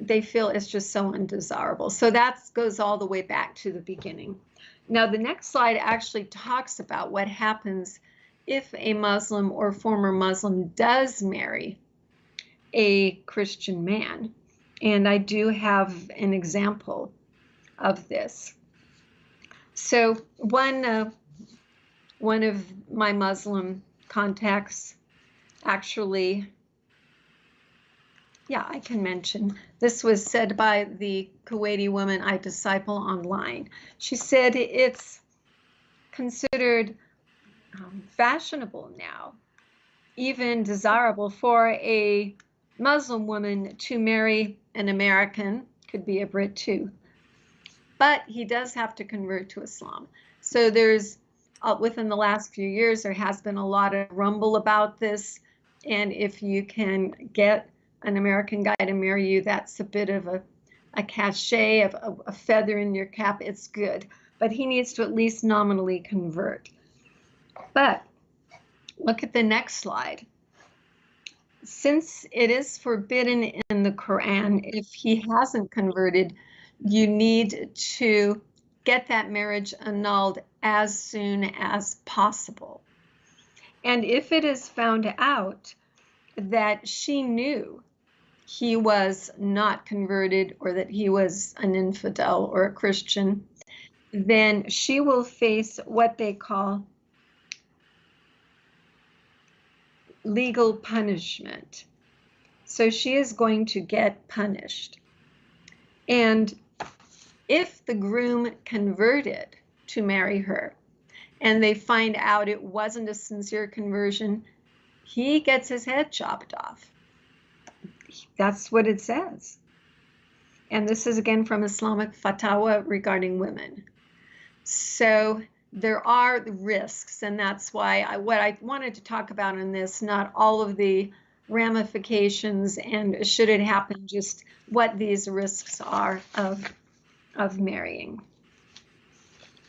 they feel it's just so undesirable. So that goes all the way back to the beginning. Now, the next slide actually talks about what happens if a Muslim or former Muslim does marry a Christian man. And I do have an example of this. So one of my Muslim contacts actually, yeah, I can mention, this was said by the Kuwaiti woman I disciple online. She said it's considered fashionable now, even desirable for a Muslim woman to marry an American, could be a Brit too, but he does have to convert to Islam. So there's, within the last few years, there has been a lot of rumble about this. And if you can get an American guy to marry you, that's a bit of a cachet, of a feather in your cap. It's good. But he needs to at least nominally convert. But look at the next slide. Since it is forbidden in the Quran, if he hasn't converted, you need to get that marriage annulled as soon as possible. And if it is found out that she knew he was not converted or that he was an infidel or a Christian, then she will face what they call legal punishment. So she is going to get punished. And if the groom converted to marry her and they find out it wasn't a sincere conversion, he gets his head chopped off. That's what it says. And this is again from Islamic fatwa regarding women. So there are risks, and that's why what I wanted to talk about in this, not all of the ramifications and should it happen, just what these risks are of marrying.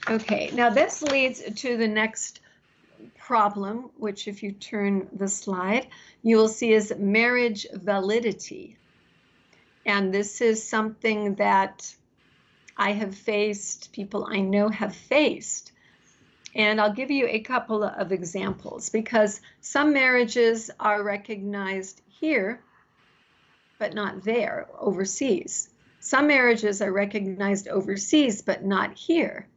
Okay, now this leads to the next problem, which if you turn the slide, you will see is marriage validity. And this is something that I have faced, people I know have faced. And I'll give you a couple of examples because some marriages are recognized here, but not there, overseas. Some marriages are recognized overseas, but not here.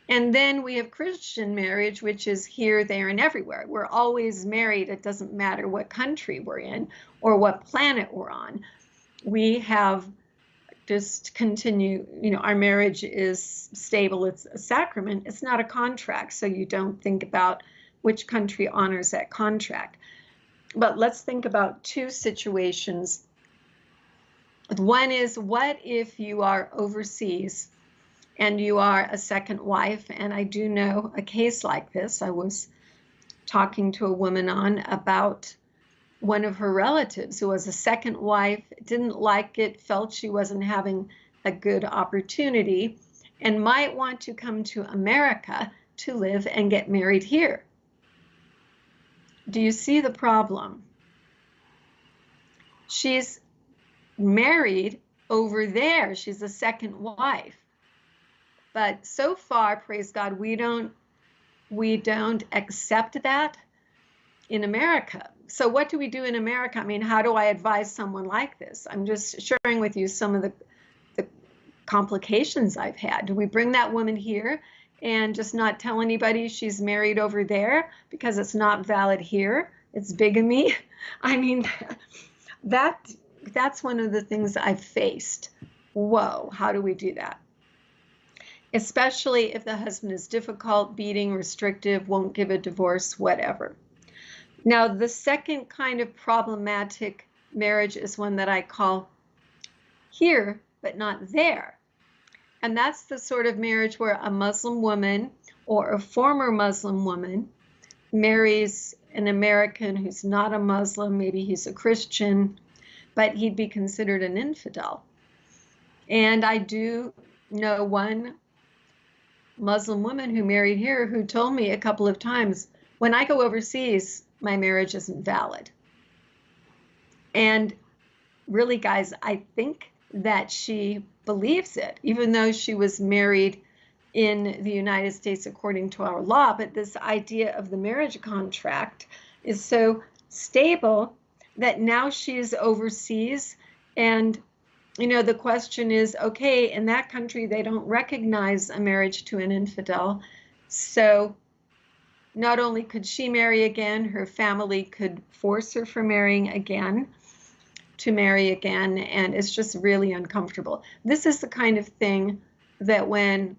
And then we have Christian marriage, which is here, there, and everywhere. We're always married. It doesn't matter what country we're in or what planet we're on. We have just continue, our marriage is stable. It's a sacrament. It's not a contract. So you don't think about which country honors that contract. But let's think about two situations. One is, what if you are overseas and you are a second wife? And I do know a case like this. I was talking to a woman about one of her relatives who was a second wife, didn't like it, felt she wasn't having a good opportunity, and might want to come to America to live and get married here. Do you see the problem? She's married over there. She's a second wife. But so far, praise God, we don't accept that in America. So what do we do in America? I mean, how do I advise someone like this? I'm just sharing with you some of the complications I've had. Do we bring that woman here and just not tell anybody she's married over there because it's not valid here? It's bigamy. I mean, that's one of the things I've faced. Whoa, how do we do that? Especially if the husband is difficult, beating, restrictive, won't give a divorce, whatever. Now, the second kind of problematic marriage is one that I call here, but not there. And that's the sort of marriage where a Muslim woman or a former Muslim woman marries an American who's not a Muslim, maybe he's a Christian, but he'd be considered an infidel. And I do know one Muslim woman who married here who told me a couple of times, when I go overseas, my marriage isn't valid. And really, guys, I think that she believes it, even though she was married in the United States according to our law. But this idea of the marriage contract is so stable that now she is overseas and the question is, okay, in that country, they don't recognize a marriage to an infidel. So not only could she marry again, her family could force her for marrying again, to marry again, and it's just really uncomfortable. This is the kind of thing that when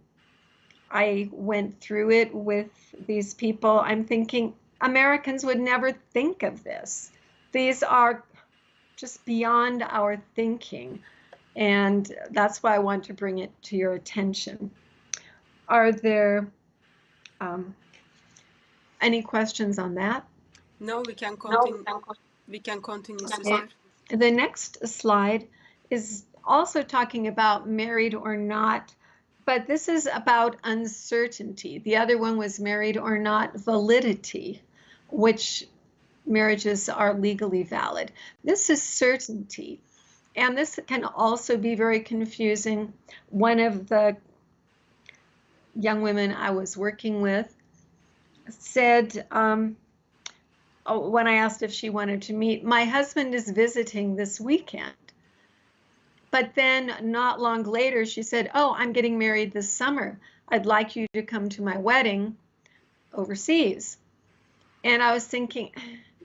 I went through it with these people, I'm thinking Americans would never think of this. These are just beyond our thinking. And that's why I want to bring it to your attention. Are there any questions on that? No, we can continue. We can continue, sister. The next slide is also talking about married or not, but this is about uncertainty. The other one was married or not validity, which marriages are legally valid. This is certainty. And this can also be very confusing. One of the young women I was working with said, when I asked if she wanted to meet, my husband is visiting this weekend. But then not long later, she said, oh, I'm getting married this summer. I'd like you to come to my wedding overseas. And I was thinking,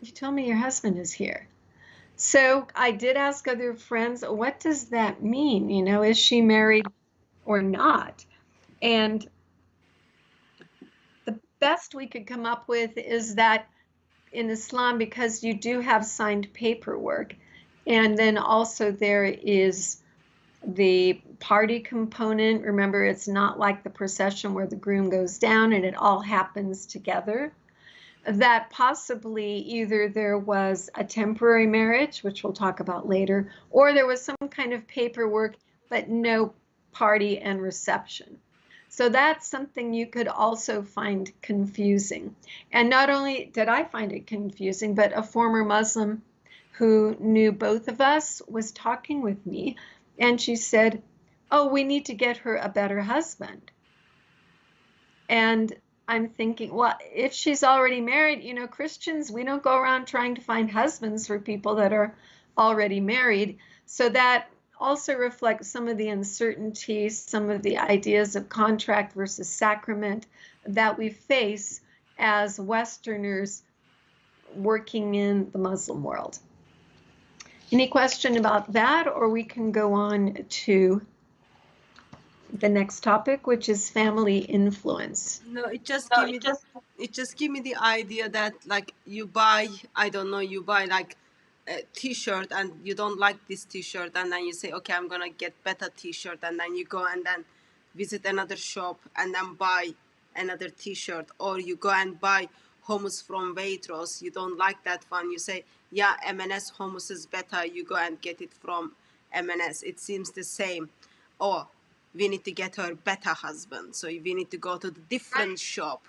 you told me your husband is here. So I did ask other friends, what does that mean? Is she married or not? And the best we could come up with is that in Islam, because you do have signed paperwork, and then also there is the party component. Remember, it's not like the procession where the groom goes down and it all happens together. That possibly either there was a temporary marriage, which we'll talk about later, or there was some kind of paperwork, but no party and reception. So that's something you could also find confusing. And not only did I find it confusing, but a former Muslim who knew both of us was talking with me, and she said, oh, we need to get her a better husband. And I'm thinking, well, if she's already married, Christians, we don't go around trying to find husbands for people that are already married. So that also reflects some of the uncertainties, some of the ideas of contract versus sacrament that we face as Westerners working in the Muslim world. Any question about that, or we can go on to the next topic, which is family influence. No, it just give me the idea that like you buy, I don't know, you buy like a t-shirt and you don't like this t-shirt, and then you say, okay, I'm gonna get better t-shirt, and then you go and then visit another shop and then buy another t-shirt, or you go and buy hummus from Waitrose. You don't like that one, you say, yeah, M&S hummus is better, you go and get it from M&S. It seems the same. Or we need to get her a better husband, so we need to go to the different shop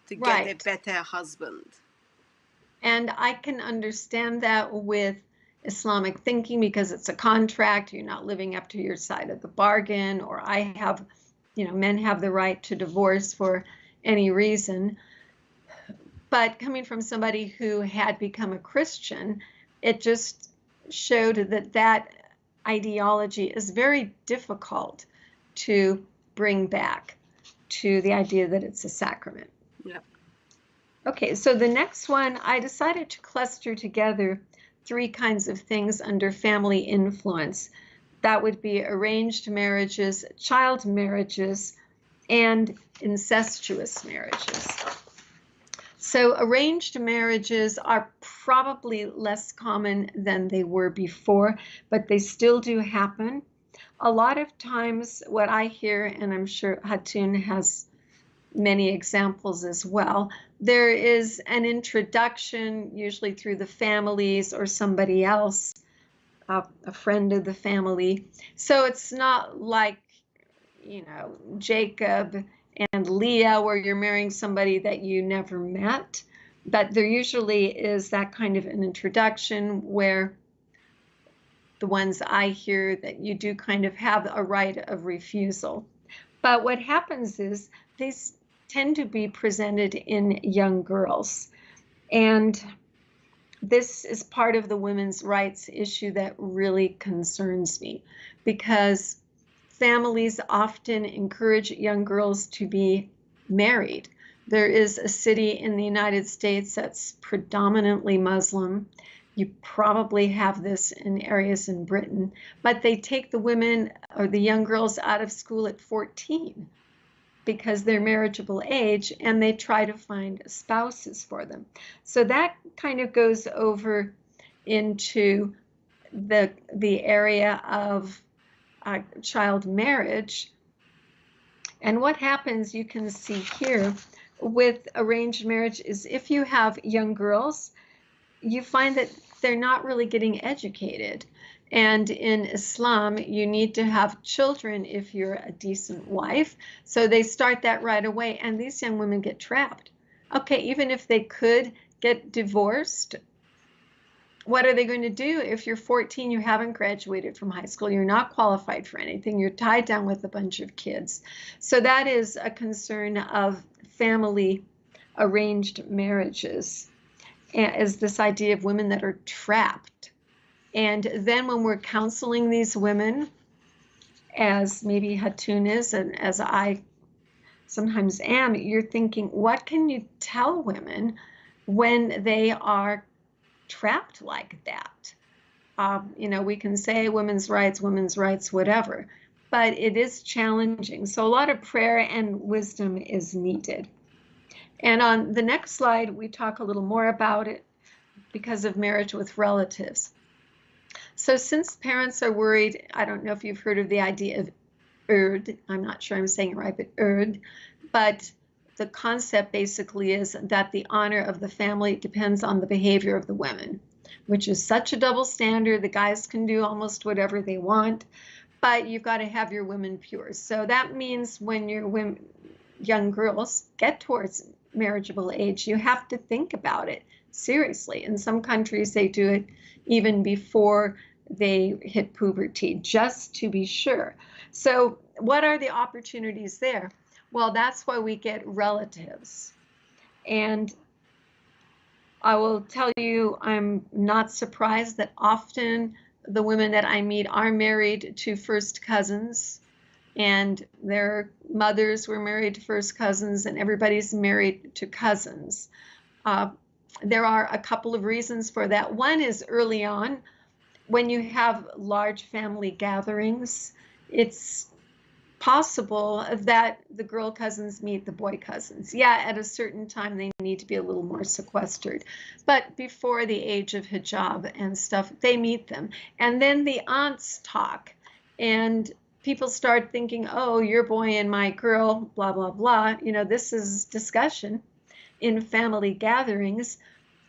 to get a better husband. And I can understand that with Islamic thinking, because it's a contract, you're not living up to your side of the bargain, or men have the right to divorce for any reason. But coming from somebody who had become a Christian, it just showed that ideology is very difficult to bring back to the idea that it's a sacrament. Yeah. Okay, so the next one, I decided to cluster together 3 kinds of things under family influence. That would be arranged marriages, child marriages, and incestuous marriages. So arranged marriages are probably less common than they were before, but they still do happen. A lot of times what I hear, and I'm sure Hatun has many examples as well, there is an introduction, usually through the families or somebody else, a friend of the family. So it's not like, Jacob and Leah, where you're marrying somebody that you never met, but there usually is that kind of an introduction where the ones I hear that you do kind of have a right of refusal. But what happens is these tend to be presented in young girls. And this is part of the women's rights issue that really concerns me, because families often encourage young girls to be married. There is a city in the United States that's predominantly Muslim. You probably have this in areas in Britain, but they take the women or the young girls out of school at 14 because they're marriageable age, and they try to find spouses for them. So that kind of goes over into the area of child marriage. And what happens, you can see here with arranged marriage, is if you have young girls, you find that they're not really getting educated. And in Islam, you need to have children if you're a decent wife. So they start that right away, and these young women get trapped. Okay, even if they could get divorced, what are they going to do if you're 14, you haven't graduated from high school, you're not qualified for anything, you're tied down with a bunch of kids? So that is a concern of family arranged marriages, is this idea of women that are trapped. And then when we're counseling these women, as maybe Hatun is, and as I sometimes am, you're thinking, what can you tell women when they are trapped like that? You know, we can say women's rights, whatever, but it is challenging. So a lot of prayer and wisdom is needed. And on the next slide, we talk a little more about it because of marriage with relatives. So since parents are worried, I don't know if you've heard of the idea of urd. I'm not sure I'm saying it right, but urd. But the concept basically is that the honor of the family depends on the behavior of the women, which is such a double standard. The guys can do almost whatever they want, but you've got to have your women pure. So that means when your young girls get towards marriageable age, you have to think about it seriously. In some countries, they do it even before they hit puberty, just to be sure. So what are the opportunities there? Well, that's why we get relatives. And I will tell you, I'm not surprised that often the women that I meet are married to first cousins, and their mothers were married to first cousins, and everybody's married to cousins. There are a couple of reasons for that. One is early on, when you have large family gatherings, it's possible that the girl cousins meet the boy cousins. Yeah, at a certain time, they need to be a little more sequestered. But before the age of hijab and stuff, they meet them. And then the aunts talk, and people start thinking, oh, your boy and my girl, blah, blah, blah. You know, this is discussion in family gatherings.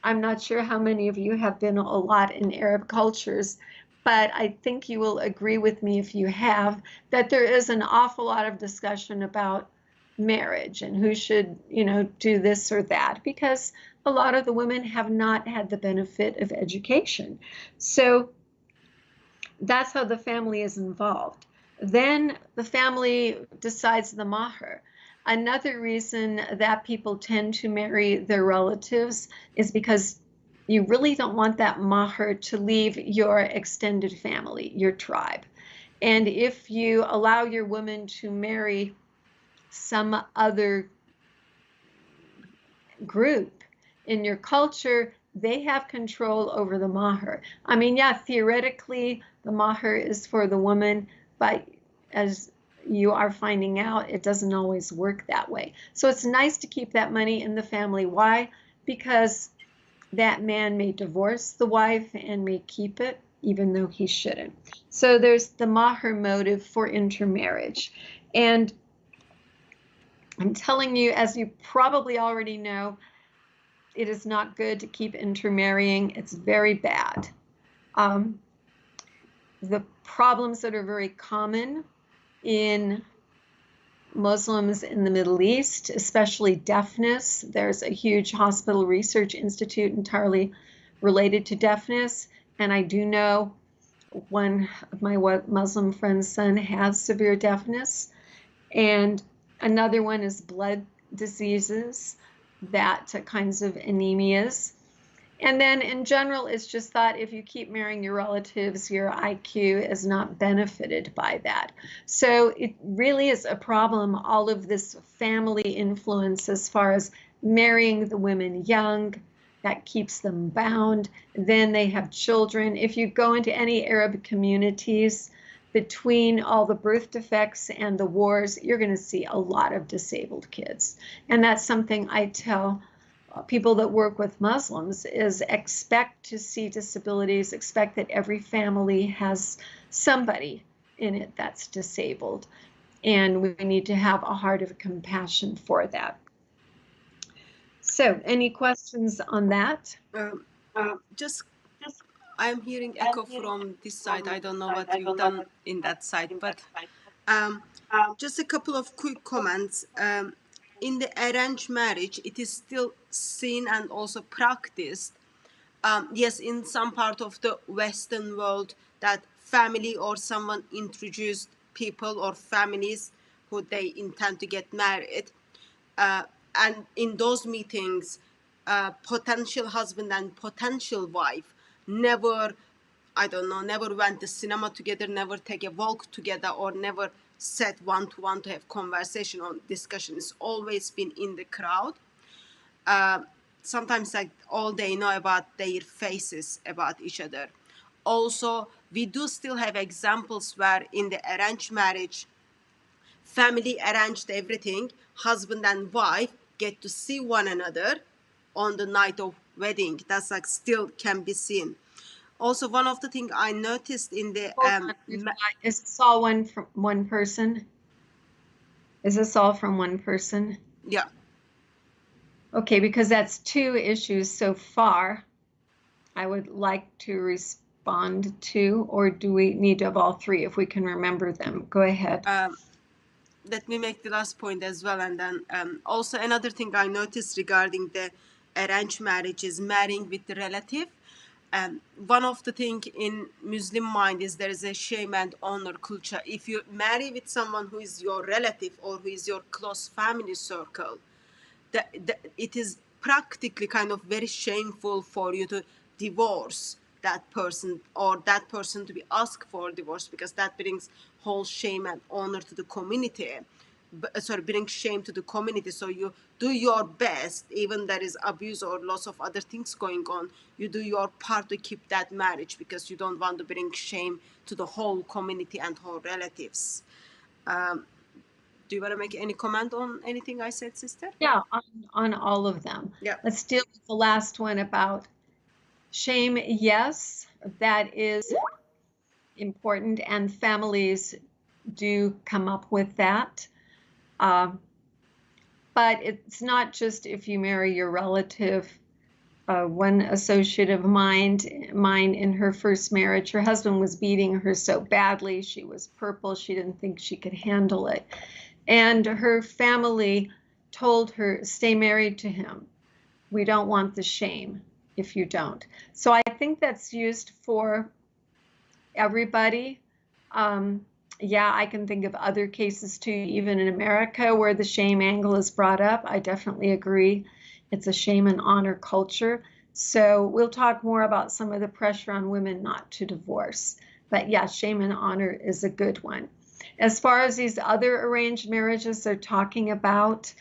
I'm not sure how many of you have been a lot in Arab cultures, but I think you will agree with me if you have, that there is an awful lot of discussion about marriage and who should, you know, do this or that, because a lot of the women have not had the benefit of education. So that's how the family is involved. Then the family decides the mahar. Another reason that people tend to marry their relatives is because you really don't want that mahar to leave your extended family, your tribe. And if you allow your woman to marry some other group in your culture, they have control over the mahar. I mean, yeah, theoretically, the mahar is for the woman, but as you are finding out, it doesn't always work that way. So it's nice to keep that money in the family. Why? Because that man may divorce the wife and may keep it, even though he shouldn't. So there's the mahar motive for intermarriage. And I'm telling you, as you probably already know, it is not good to keep intermarrying. It's very bad. The problems that are very common in Muslims in the Middle East, especially deafness. There's a huge hospital research institute entirely related to deafness. And I do know one of my Muslim friend's son has severe deafness. And another one is blood diseases, that kinds of anemias. And then in general, it's just thought if you keep marrying your relatives, your IQ is not benefited by that. So it really is a problem, all of this family influence as far as marrying the women young, that keeps them bound. Then they have children. If you go into any Arab communities, between all the birth defects and the wars, you're going to see a lot of disabled kids. And that's something I tell people that work with Muslims is expect to see disabilities, expect that every family has somebody in it that's disabled. And we need to have a heart of compassion for that. So any questions on that? Just I'm hearing echo from this side. I don't know what you've done in that side, but just a couple of quick comments. In the arranged marriage, it is still seen and also practiced. Yes, in some part of the Western world, that family or someone introduced people or families who they intend to get married. And in those meetings, potential husband and potential wife never, I don't know, never went to cinema together, never take a walk together, or never sat one-to-one to have conversation or discussion. It's always been in the crowd. Sometimes like all they know about their faces about each other. Also, we do still have examples where in the arranged marriage, family arranged everything, husband and wife get to see one another on the night of wedding. That's like still can be seen. Also, one of the things I noticed in the is this all one from one person? Is this all from one person? yeah. Okay, because that's two issues so far. I would like to respond to, or do we need to have all three if we can remember them? Go ahead. Let me make the last point as well, and then also another thing I noticed regarding the arranged marriage is marrying with the relative. One of the thing in Muslim mind is there is a shame and honor culture. If you marry with someone who is your relative or who is your close family circle, it is practically kind of very shameful for you to divorce that person or that person to be asked for divorce, because that brings whole shame and honor to the community. Brings shame to the community. So you do your best, even there is abuse or lots of other things going on, you do your part to keep that marriage because you don't want to bring shame to the whole community and whole relatives. Do you want to make any comment on anything I said, sister? Yeah, on all of them. Yeah. Let's deal with the last one about shame. Yes, that is important, and families do come up with that. But it's not just if you marry your relative. One associate of mine in her first marriage, her husband was beating her so badly, she was purple, she didn't think she could handle it. And her family told her, stay married to him. We don't want the shame if you don't. So I think that's used for everybody. Yeah, I can think of other cases too, even in America, where the shame angle is brought up. I definitely agree. It's a shame and honor culture. So we'll talk more about some of the pressure on women not to divorce. But yeah, shame and honor is a good one. As far as these other arranged marriages they're talking about,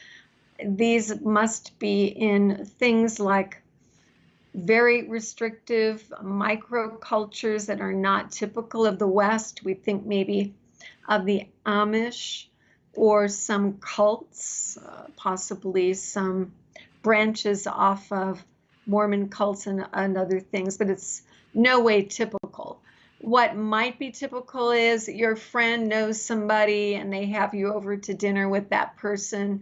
these must be in things like very restrictive microcultures that are not typical of the West. We think maybe of the Amish or some cults, possibly some branches off of Mormon cults and other things, but it's no way typical. What might be typical is your friend knows somebody and they have you over to dinner with that person,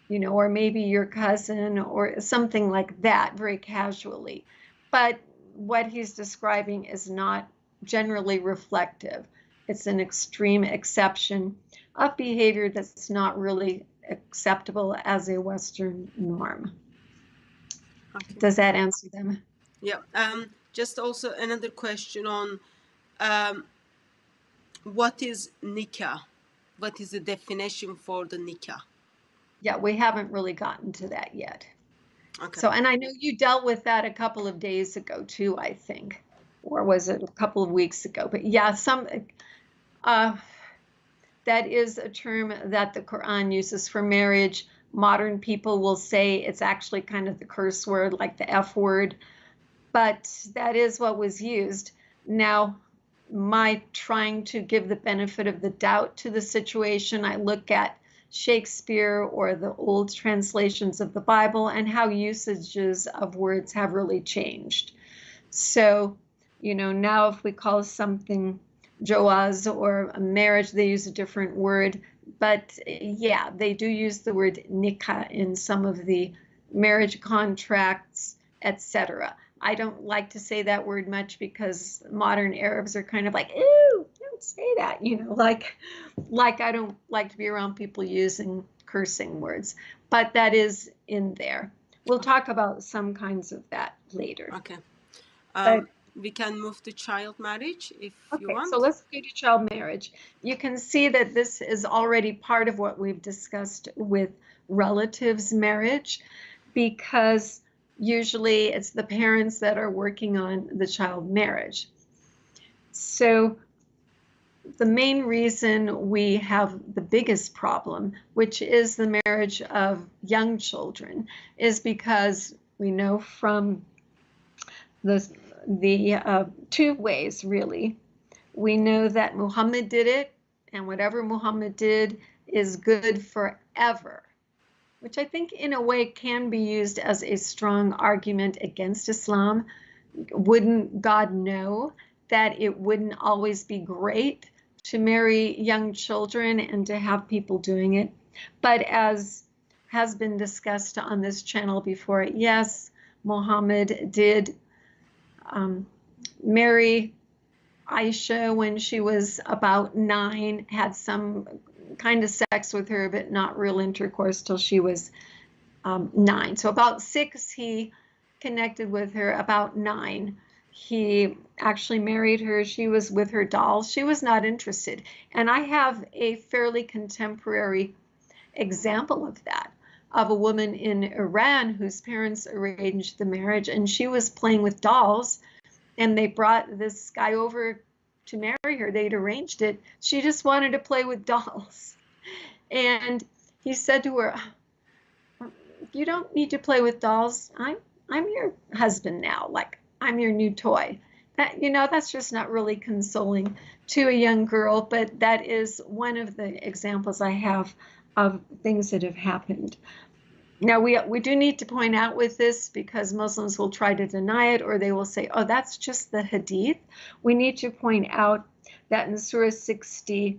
you know, or maybe your cousin or something like that, very casually. But what he's describing is not generally reflective. It's an extreme exception of behavior that's not really acceptable as a Western norm. Okay. Does that answer them? Yeah. Just also another question on what is nikah? What is the definition for the nikah? Yeah, we haven't really gotten to that yet. Okay. So, and I know you dealt with that a couple of days ago too, I think, or was it a couple of weeks ago? But yeah, uh, that is a term that the Quran uses for marriage. Modern people will say it's actually kind of the curse word, like the F word, but that is what was used. Now, my trying to give the benefit of the doubt to the situation, I look at Shakespeare or the old translations of the Bible and how usages of words have really changed. So, now if we call something Joaz or a marriage, they use a different word. But yeah, they do use the word nikah in some of the marriage contracts, etc. I don't like to say that word much because modern Arabs are kind of like, ew, don't say that, like I don't like to be around people using cursing words, but that is in there. We'll Okay. talk about some kinds of that later. Okay. But We can move to child marriage if you okay, so want. let's go to child marriage. You can see that this is already part of what we've discussed with relatives marriage, because usually it's the parents that are working on the child marriage. So the main reason we have the biggest problem, which is the marriage of young children, is because we know from the two ways really. We know that Muhammad did it, and whatever Muhammad did is good forever, which I think in a way can be used as a strong argument against Islam. Wouldn't God know that it wouldn't always be great to marry young children and to have people doing it? But as has been discussed on this channel before, yes, Muhammad did marry Aisha when she was about 9, had some kind of sex with her, but not real intercourse till she was 9. So about 6, he connected with her. About 9, he actually married her. She was with her dolls. She was not interested. And I have a fairly contemporary example of that, of a woman in Iran whose parents arranged the marriage, and she was playing with dolls, and they brought this guy over to marry her. They'd arranged it. She just wanted to play with dolls. And he said to her, "You don't need to play with dolls. I'm your husband now. Like, I'm your new toy." That's just not really consoling to a young girl, but that is one of the examples I have of things that have happened. Now, we do need to point out with this, because Muslims will try to deny it, or they will say, oh, that's just the hadith. We need to point out that in Surah 65,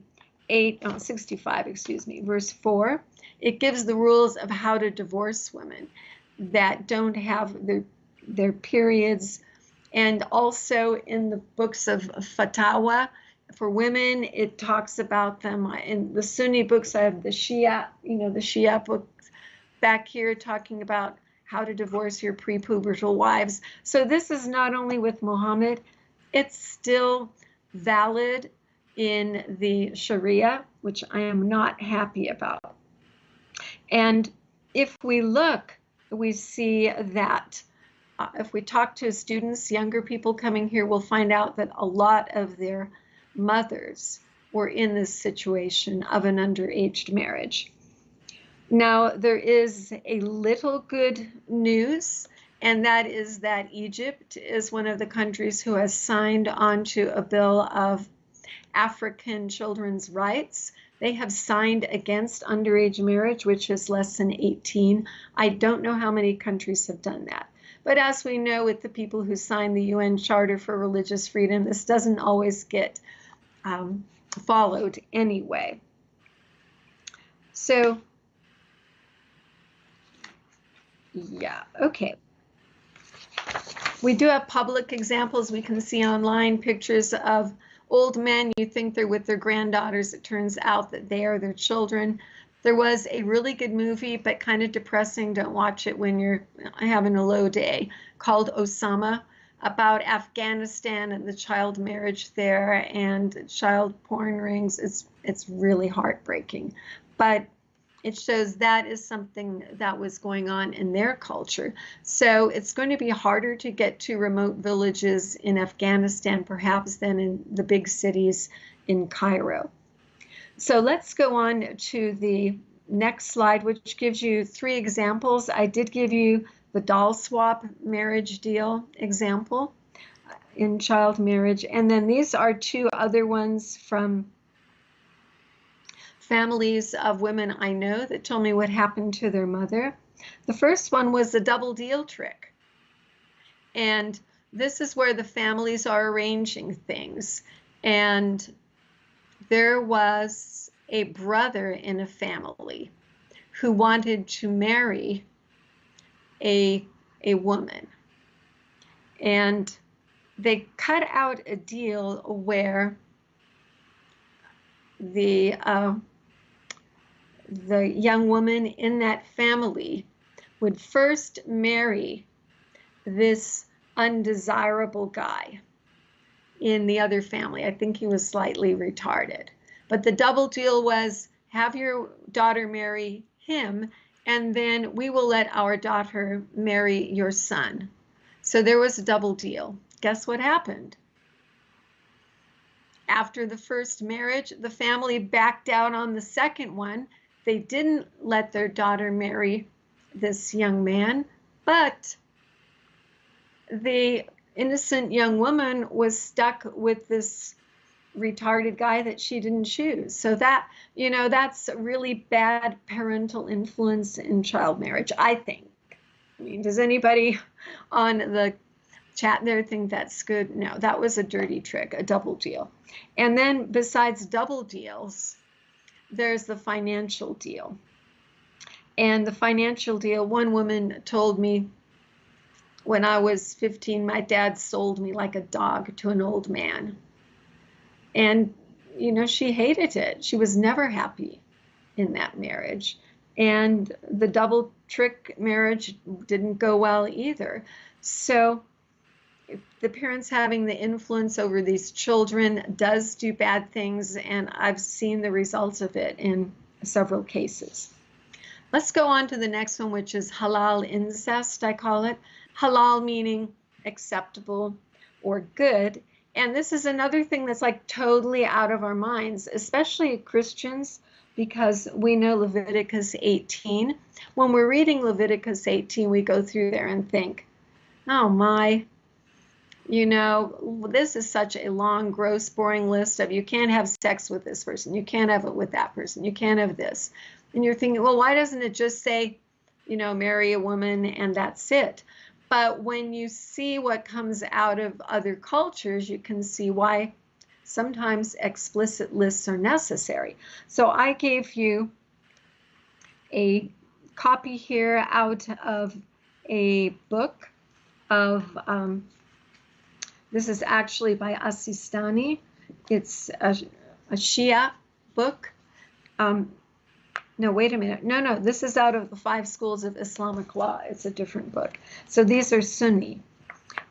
verse 4, it gives the rules of how to divorce women that don't have their periods. And also in the books of Fatawa, for women, it talks about them. In the Sunni books, I have the Shia book back here talking about how to divorce your prepubertal wives. So this is not only with Muhammad, it's still valid in the Sharia, which I am not happy about. And if we look, we see that if we talk to students, younger people coming here, we'll find out that a lot of their mothers were in this situation of an underage marriage. Now, there is a little good news, and that is that Egypt is one of the countries who has signed on to a bill of African children's rights. They have signed against underage marriage, which is less than 18. I don't know how many countries have done that. But as we know, with the people who signed the UN Charter for Religious Freedom, this doesn't always get followed anyway. So, yeah, okay. We do have public examples. We can see online pictures of old men. You think they're with their granddaughters. It turns out that they are their children. There was a really good movie, but kind of depressing. Don't watch it when you're having a low day, called Osama, about Afghanistan and the child marriage there and child porn rings. It's really heartbreaking. But it shows that is something that was going on in their culture. So it's going to be harder to get to remote villages in Afghanistan, perhaps, than in the big cities in Cairo. So let's go on to the next slide, which gives you 3 examples. I did give you the doll swap marriage deal example in child marriage. And then these are 2 other ones from families of women I know that told me what happened to their mother. The first one was the double deal trick. And this is where the families are arranging things. And there was a brother in a family who wanted to marry a woman. And they cut out a deal where the young woman in that family would first marry this undesirable guy in the other family. I think he was slightly retarded. But the double deal was, have your daughter marry him, and then we will let our daughter marry your son. So there was a double deal. Guess what happened? After the first marriage, the family backed out on the second one. They didn't let their daughter marry this young man, but the innocent young woman was stuck with this retarded guy that she didn't choose. So that, you know, that's really bad parental influence in child marriage, I think. I mean, does anybody on the chat there think that's good? No, that was a dirty trick, a double deal. And then besides double deals, there's the financial deal. And the financial deal, one woman told me, when I was 15, my dad sold me like a dog to an old man. And, you know, she hated it. She was never happy in that marriage. And the double trick marriage didn't go well either. So the parents having the influence over these children does do bad things, and I've seen the results of it in several cases. Let's go on to the next one, which is halal incest, I call it. Halal meaning acceptable or good. And this is another thing that's like totally out of our minds, especially Christians, because we know Leviticus 18. When we're reading Leviticus 18, we go through there and think, oh my, you know, this is such a long, gross, boring list of you can't have sex with this person, you can't have it with that person, you can't have this. And you're thinking, well, why doesn't it just say, you know, marry a woman and that's it? But when you see what comes out of other cultures, you can see why sometimes explicit lists are necessary. So I gave you a copy here out of a book of, this is actually by Asistani. It's a Shia book. No, wait a minute. No, this is out of the 5 schools of Islamic law. It's a different book. So these are Sunni.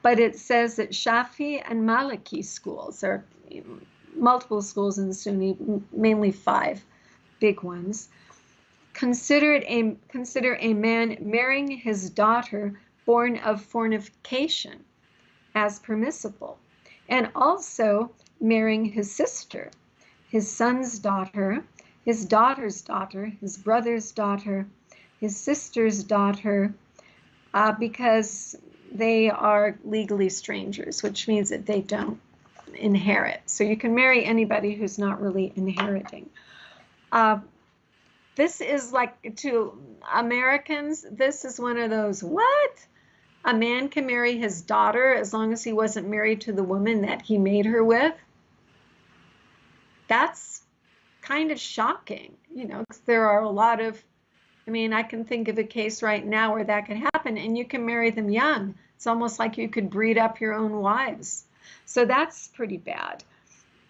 But it says that Shafi and Maliki schools, there are multiple schools in Sunni, mainly 5 big ones, consider a man marrying his daughter born of fornication as permissible, and also marrying his sister, his son's daughter, his daughter's daughter, his brother's daughter, his sister's daughter, because they are legally strangers, which means that they don't inherit. So you can marry anybody who's not really inheriting. This is like, to Americans, this is one of those, what? A man can marry his daughter as long as he wasn't married to the woman that he made her with? That's kind of shocking, you know, because there are a lot of, I mean, I can think of a case right now where that could happen, and you can marry them young. It's almost like you could breed up your own wives. So that's pretty bad.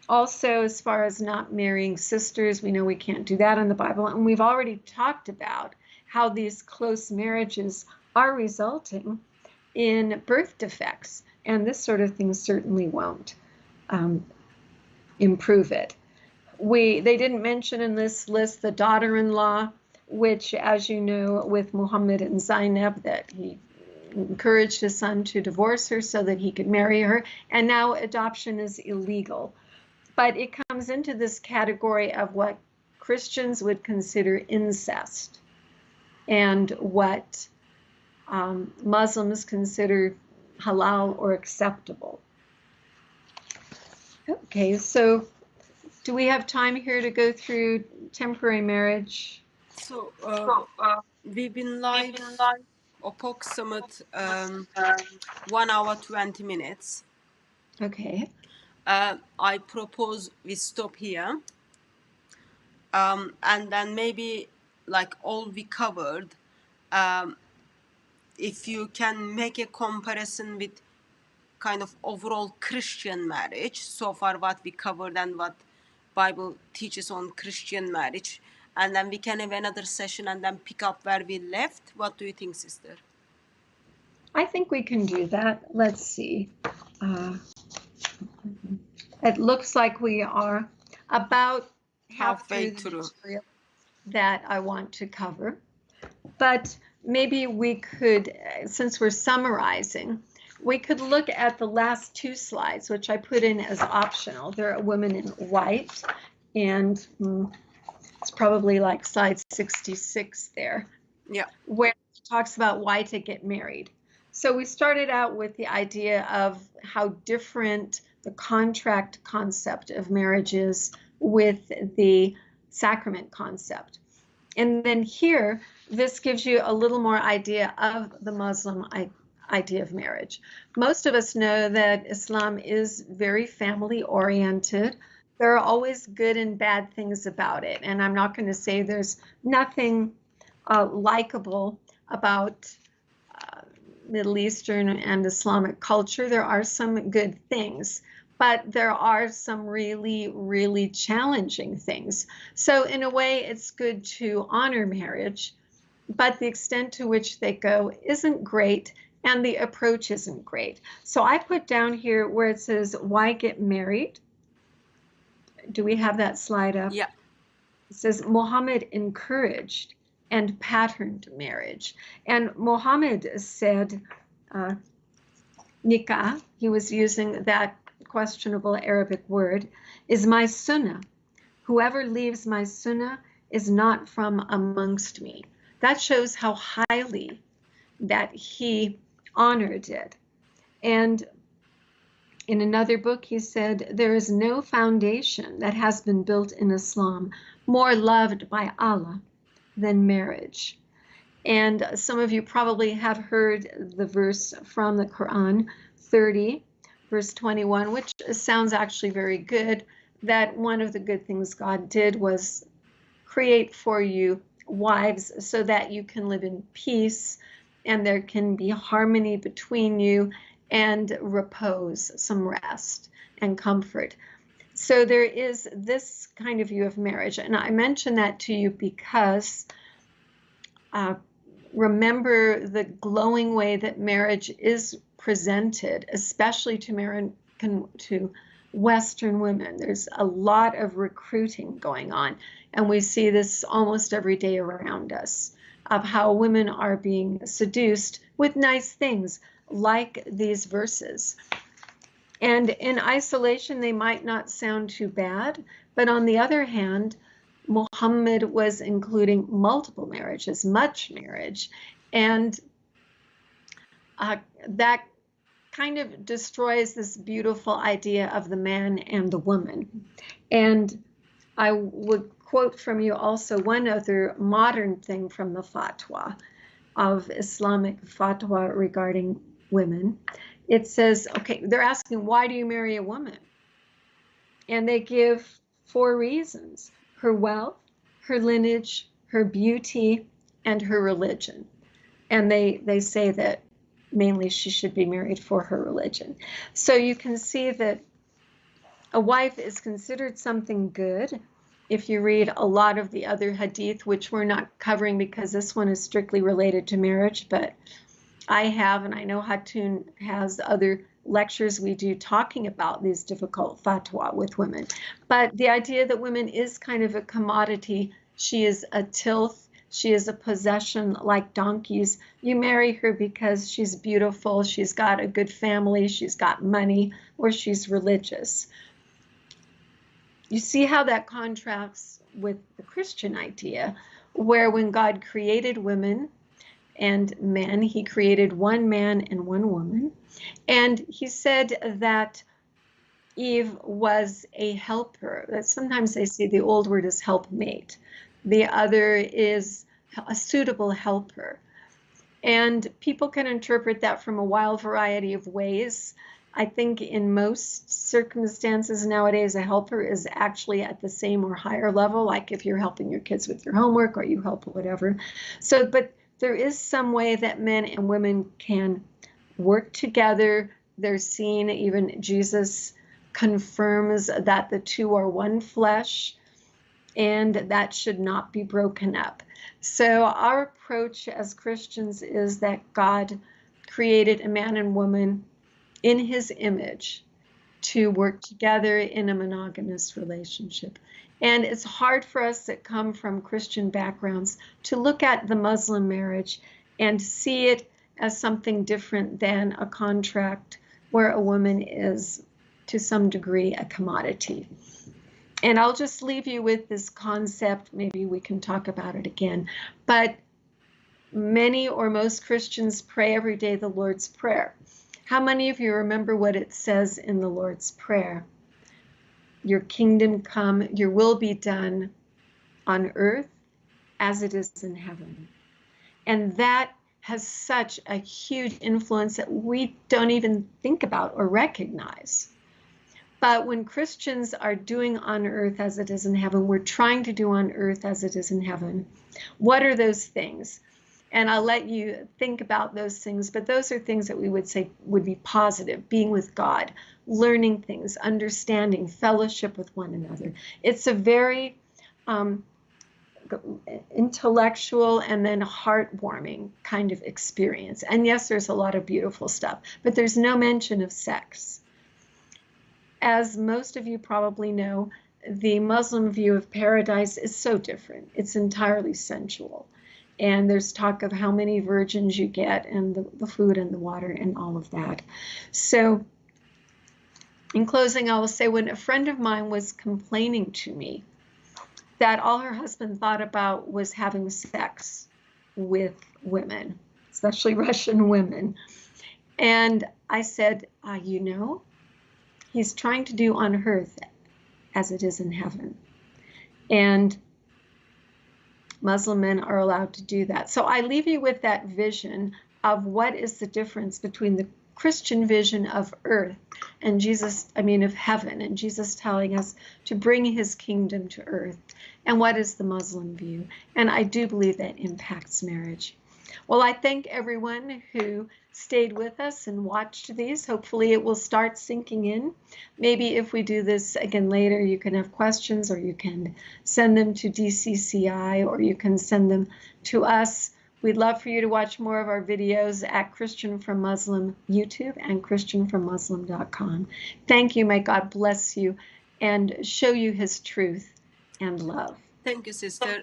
Also, as far as not marrying sisters, we know we can't do that in the Bible. And we've already talked about how these close marriages are resulting in birth defects. And this sort of thing certainly won't improve it. They didn't mention in this list the daughter-in-law which, as you know, with Muhammad and Zainab, that he encouraged his son to divorce her so that he could marry her, and now adoption is illegal. But it comes into this category of what Christians would consider incest and what Muslims consider halal or acceptable. Okay, so do we have time here to go through temporary marriage? So we've been live approximate 1 hour 20 minutes. Okay. I propose we stop here, and then maybe like all we covered, if you can make a comparison with kind of overall Christian marriage, so far what we covered and what Bible teaches on Christian marriage, and then we can have another session and then pick up where we left. What do you think, sister? I think we can do that. Let's see. It looks like we are about Halfway through the through. material that I want to cover. But maybe we could, since we're summarizing, we could look at the last two slides, which I put in as optional. They're a woman in white, and it's probably like slide 66 there. Yeah. Where it talks about why to get married. So we started out with the idea of how different the contract concept of marriage is with the sacrament concept. And then here, this gives you a little more idea of the Muslim idea of marriage. Most of us know that Islam is very family oriented. There are always good and bad things about it. And I'm not going to say there's nothing likable about Middle Eastern and Islamic culture. There are some good things, but there are some really, really challenging things. So in a way, it's good to honor marriage, but the extent to which they go isn't great, and the approach isn't great. So I put down here where it says, why get married? Do we have that slide up? Yeah. It says, Muhammad encouraged and patterned marriage. And Muhammad said, nikah, he was using that questionable Arabic word, is my sunnah. Whoever leaves my sunnah is not from amongst me. That shows how highly that he honored it. And in another book, he said, there is no foundation that has been built in Islam more loved by Allah than marriage. And some of you probably have heard the verse from the Quran, 30, verse 21, which sounds actually very good, that one of the good things God did was create for you wives so that you can live in peace and there can be harmony between you and repose, some rest and comfort. So there is this kind of view of marriage. And I mention that to you because remember the glowing way that marriage is presented, especially to Western women. There's a lot of recruiting going on, and we see this almost every day around us, of how women are being seduced with nice things like these verses. And in isolation, they might not sound too bad, but on the other hand, Muhammad was including multiple marriages, much marriage, and that kind of destroys this beautiful idea of the man and the woman. And I would quote from you also one other modern thing from the fatwa of Islamic fatwa regarding women. It says, okay, they're asking, why do you marry a woman? And they give 4 reasons: her wealth, her lineage, her beauty, and her religion. And they say that mainly she should be married for her religion. So you can see that a wife is considered something good. If you read a lot of the other hadith, which we're not covering because this one is strictly related to marriage, but I have, and I know Hatun has other lectures we do talking about these difficult fatwa with women. But the idea that women is kind of a commodity, she is a tilth, She is a possession like donkeys. You marry her because she's beautiful, she's got a good family, she's got money, or she's religious. You see how that contrasts with the Christian idea, where when God created women and men, he created one man and one woman. And he said that Eve was a helper. That sometimes they say the old word is helpmate. The other is a suitable helper. And people can interpret that from a wild variety of ways. I think in most circumstances nowadays, a helper is actually at the same or higher level, like if you're helping your kids with their homework or you help whatever. So, but there is some way that men and women can work together. They're seen, even Jesus confirms that the two are one flesh, and that should not be broken up. So our approach as Christians is that God created a man and woman in his image to work together in a monogamous relationship. And it's hard for us that come from Christian backgrounds to look at the Muslim marriage and see it as something different than a contract where a woman is, to some degree, a commodity. And I'll just leave you with this concept. Maybe we can talk about it again. But many or most Christians pray every day the Lord's Prayer. How many of you remember what it says in the Lord's Prayer? Your kingdom come, your will be done on earth as it is in heaven. And that has such a huge influence that we don't even think about or recognize. But when Christians are doing on earth as it is in heaven, we're trying to do on earth as it is in heaven. What are those things? And I'll let you think about those things, but those are things that we would say would be positive: being with God, learning things, understanding, fellowship with one another. It's a very intellectual and then heartwarming kind of experience. And yes, there's a lot of beautiful stuff, but there's no mention of sex. As most of you probably know, the Muslim view of paradise is so different. It's entirely sensual. And there's talk of how many virgins you get and the food and the water and all of that. So in closing, I will say, when a friend of mine was complaining to me that all her husband thought about was having sex with women, especially Russian women. And I said, you know, he's trying to do on earth as it is in heaven. And Muslim men are allowed to do that. So I leave you with that vision of what is the difference between the Christian vision of earth and of heaven, and Jesus telling us to bring his kingdom to earth, and what is the Muslim view. And I do believe that impacts marriage. Well, I thank everyone who stayed with us and watched these. Hopefully it will start sinking in. Maybe if we do this again later, you can have questions, or you can send them to DCCI, or you can send them to us. We'd love for you to watch more of our videos at Christian from Muslim YouTube and christianfrommuslim.com. Thank you. May God bless you and show you his truth and love. Thank you, sister.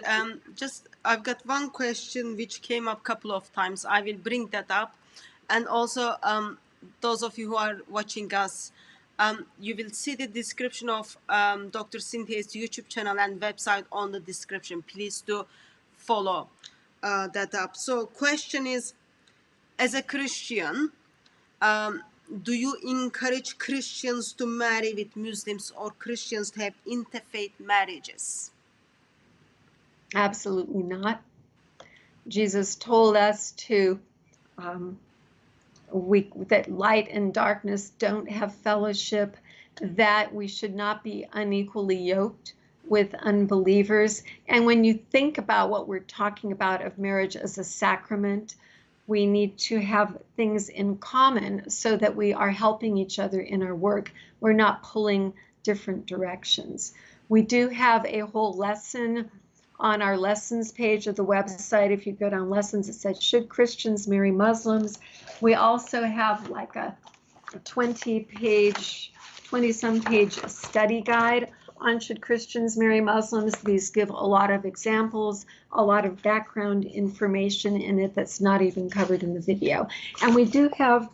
I've got one question which came up a couple of times. I will bring that up. And also, those of you who are watching us, you will see the description of Dr. Cynthia's YouTube channel and website on the description. Please do follow that up. So question is, as a Christian, do you encourage Christians to marry with Muslims, or Christians to have interfaith marriages? Absolutely not. Jesus told us to that light and darkness don't have fellowship, that we should not be unequally yoked with unbelievers. And when you think about what we're talking about of marriage as a sacrament, we need to have things in common so that we are helping each other in our work. We're not pulling different directions. We do have a whole lesson on our lessons page of the website. If you go down lessons, it says, should Christians marry Muslims? We also have like a 20-some page study guide on Should Christians Marry Muslims. These give a lot of examples, a lot of background information in it that's not even covered in the video. And we do have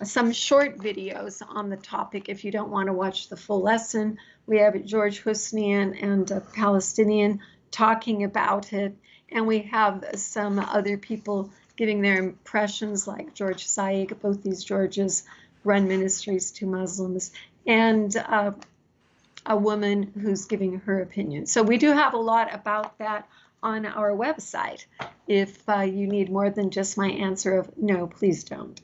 some short videos on the topic if you don't want to watch the full lesson. We have George Husnian and a Palestinian talking about it, and we have some other people giving their impressions, like George Saig. Both these Georges run ministries to Muslims, and a woman who's giving her opinion. So we do have a lot about that on our website. If you need more than just my answer of no, please don't.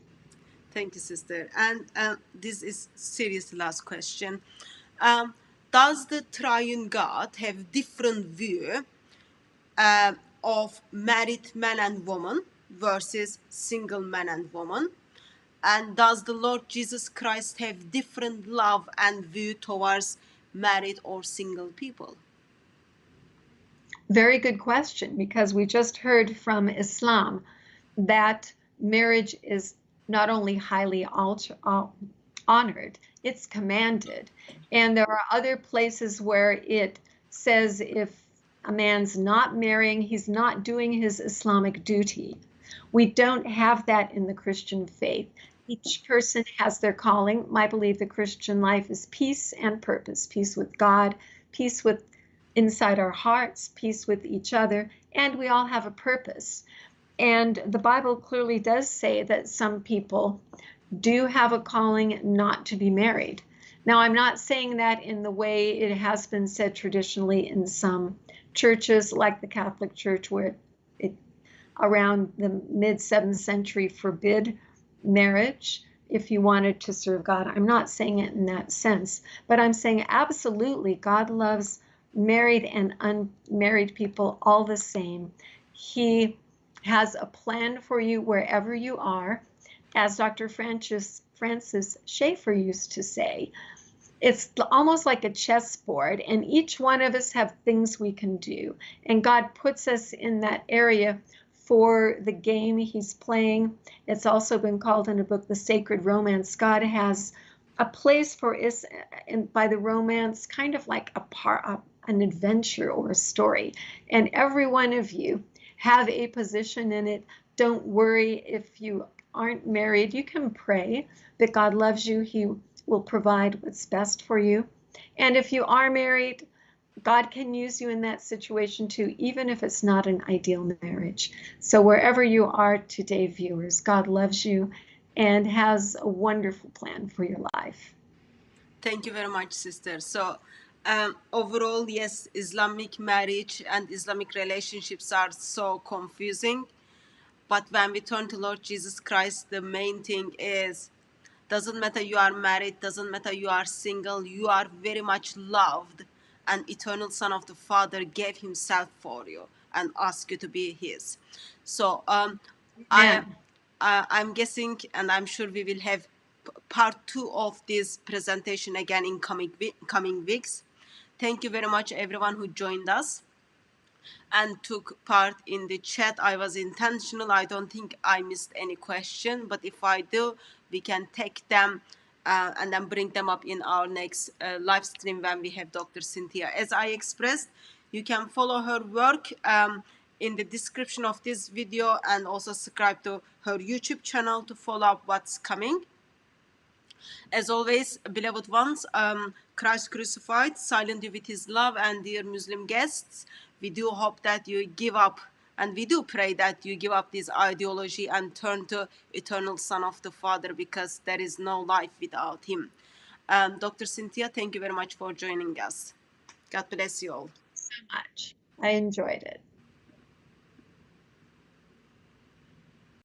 Thank you, sister. And this is serious last question. Does the triune God have different view of married man and woman versus single man and woman? And does the Lord Jesus Christ have different love and view towards married or single people? Very good question, because we just heard from Islam that marriage is not only highly honored, it's commanded. And there are other places where it says if a man's not marrying, he's not doing his Islamic duty. We don't have that in the Christian faith. Each person has their calling. I believe the Christian life is peace and purpose, peace with God, peace with inside our hearts, peace with each other, and we all have a purpose. And the Bible clearly does say that some people do have a calling not to be married. Now, I'm not saying that in the way it has been said traditionally in some churches, like the Catholic Church, where it around the mid-7th century forbid marriage if you wanted to serve God. I'm not saying it in that sense, but I'm saying absolutely God loves married and unmarried people all the same. He has a plan for you wherever you are. As Dr. Francis Schaeffer used to say, it's almost like a chessboard, and each one of us have things we can do. And God puts us in that area for the game he's playing. It's also been called in a book, The Sacred Romance. God has a place for us by the romance, kind of like an adventure or a story. And every one of you have a position in it. Don't worry if you aren't married. You can pray that God loves you. He will provide what's best for you. And if you are married, God can use you in that situation too, even if it's not an ideal marriage. So wherever you are today, viewers, God loves you and has a wonderful plan for your life. Thank you very much, sister. So overall, yes, Islamic marriage and Islamic relationships are so confusing. But when we turn to Lord Jesus Christ, the main thing is, doesn't matter you are married, doesn't matter you are single, you are very much loved. And eternal Son of the Father gave himself for you and asked you to be his. So I'm guessing, and I'm sure we will have part 2 of this presentation again in coming weeks. Thank you very much everyone who joined us and took part in the chat. I was intentional. I don't think I missed any question, but if I do, we can take them and then bring them up in our next live stream when we have Dr. Cynthia. As I expressed, you can follow her work in the description of this video, and also subscribe to her YouTube channel to follow up what's coming. As always, beloved ones, Christ crucified, silent you with his love, and dear Muslim guests, we do hope that you give up, and we do pray that you give up this ideology and turn to eternal Son of the Father, because there is no life without him. Dr. Cynthia, thank you very much for joining us. God bless you all. So much. I enjoyed it.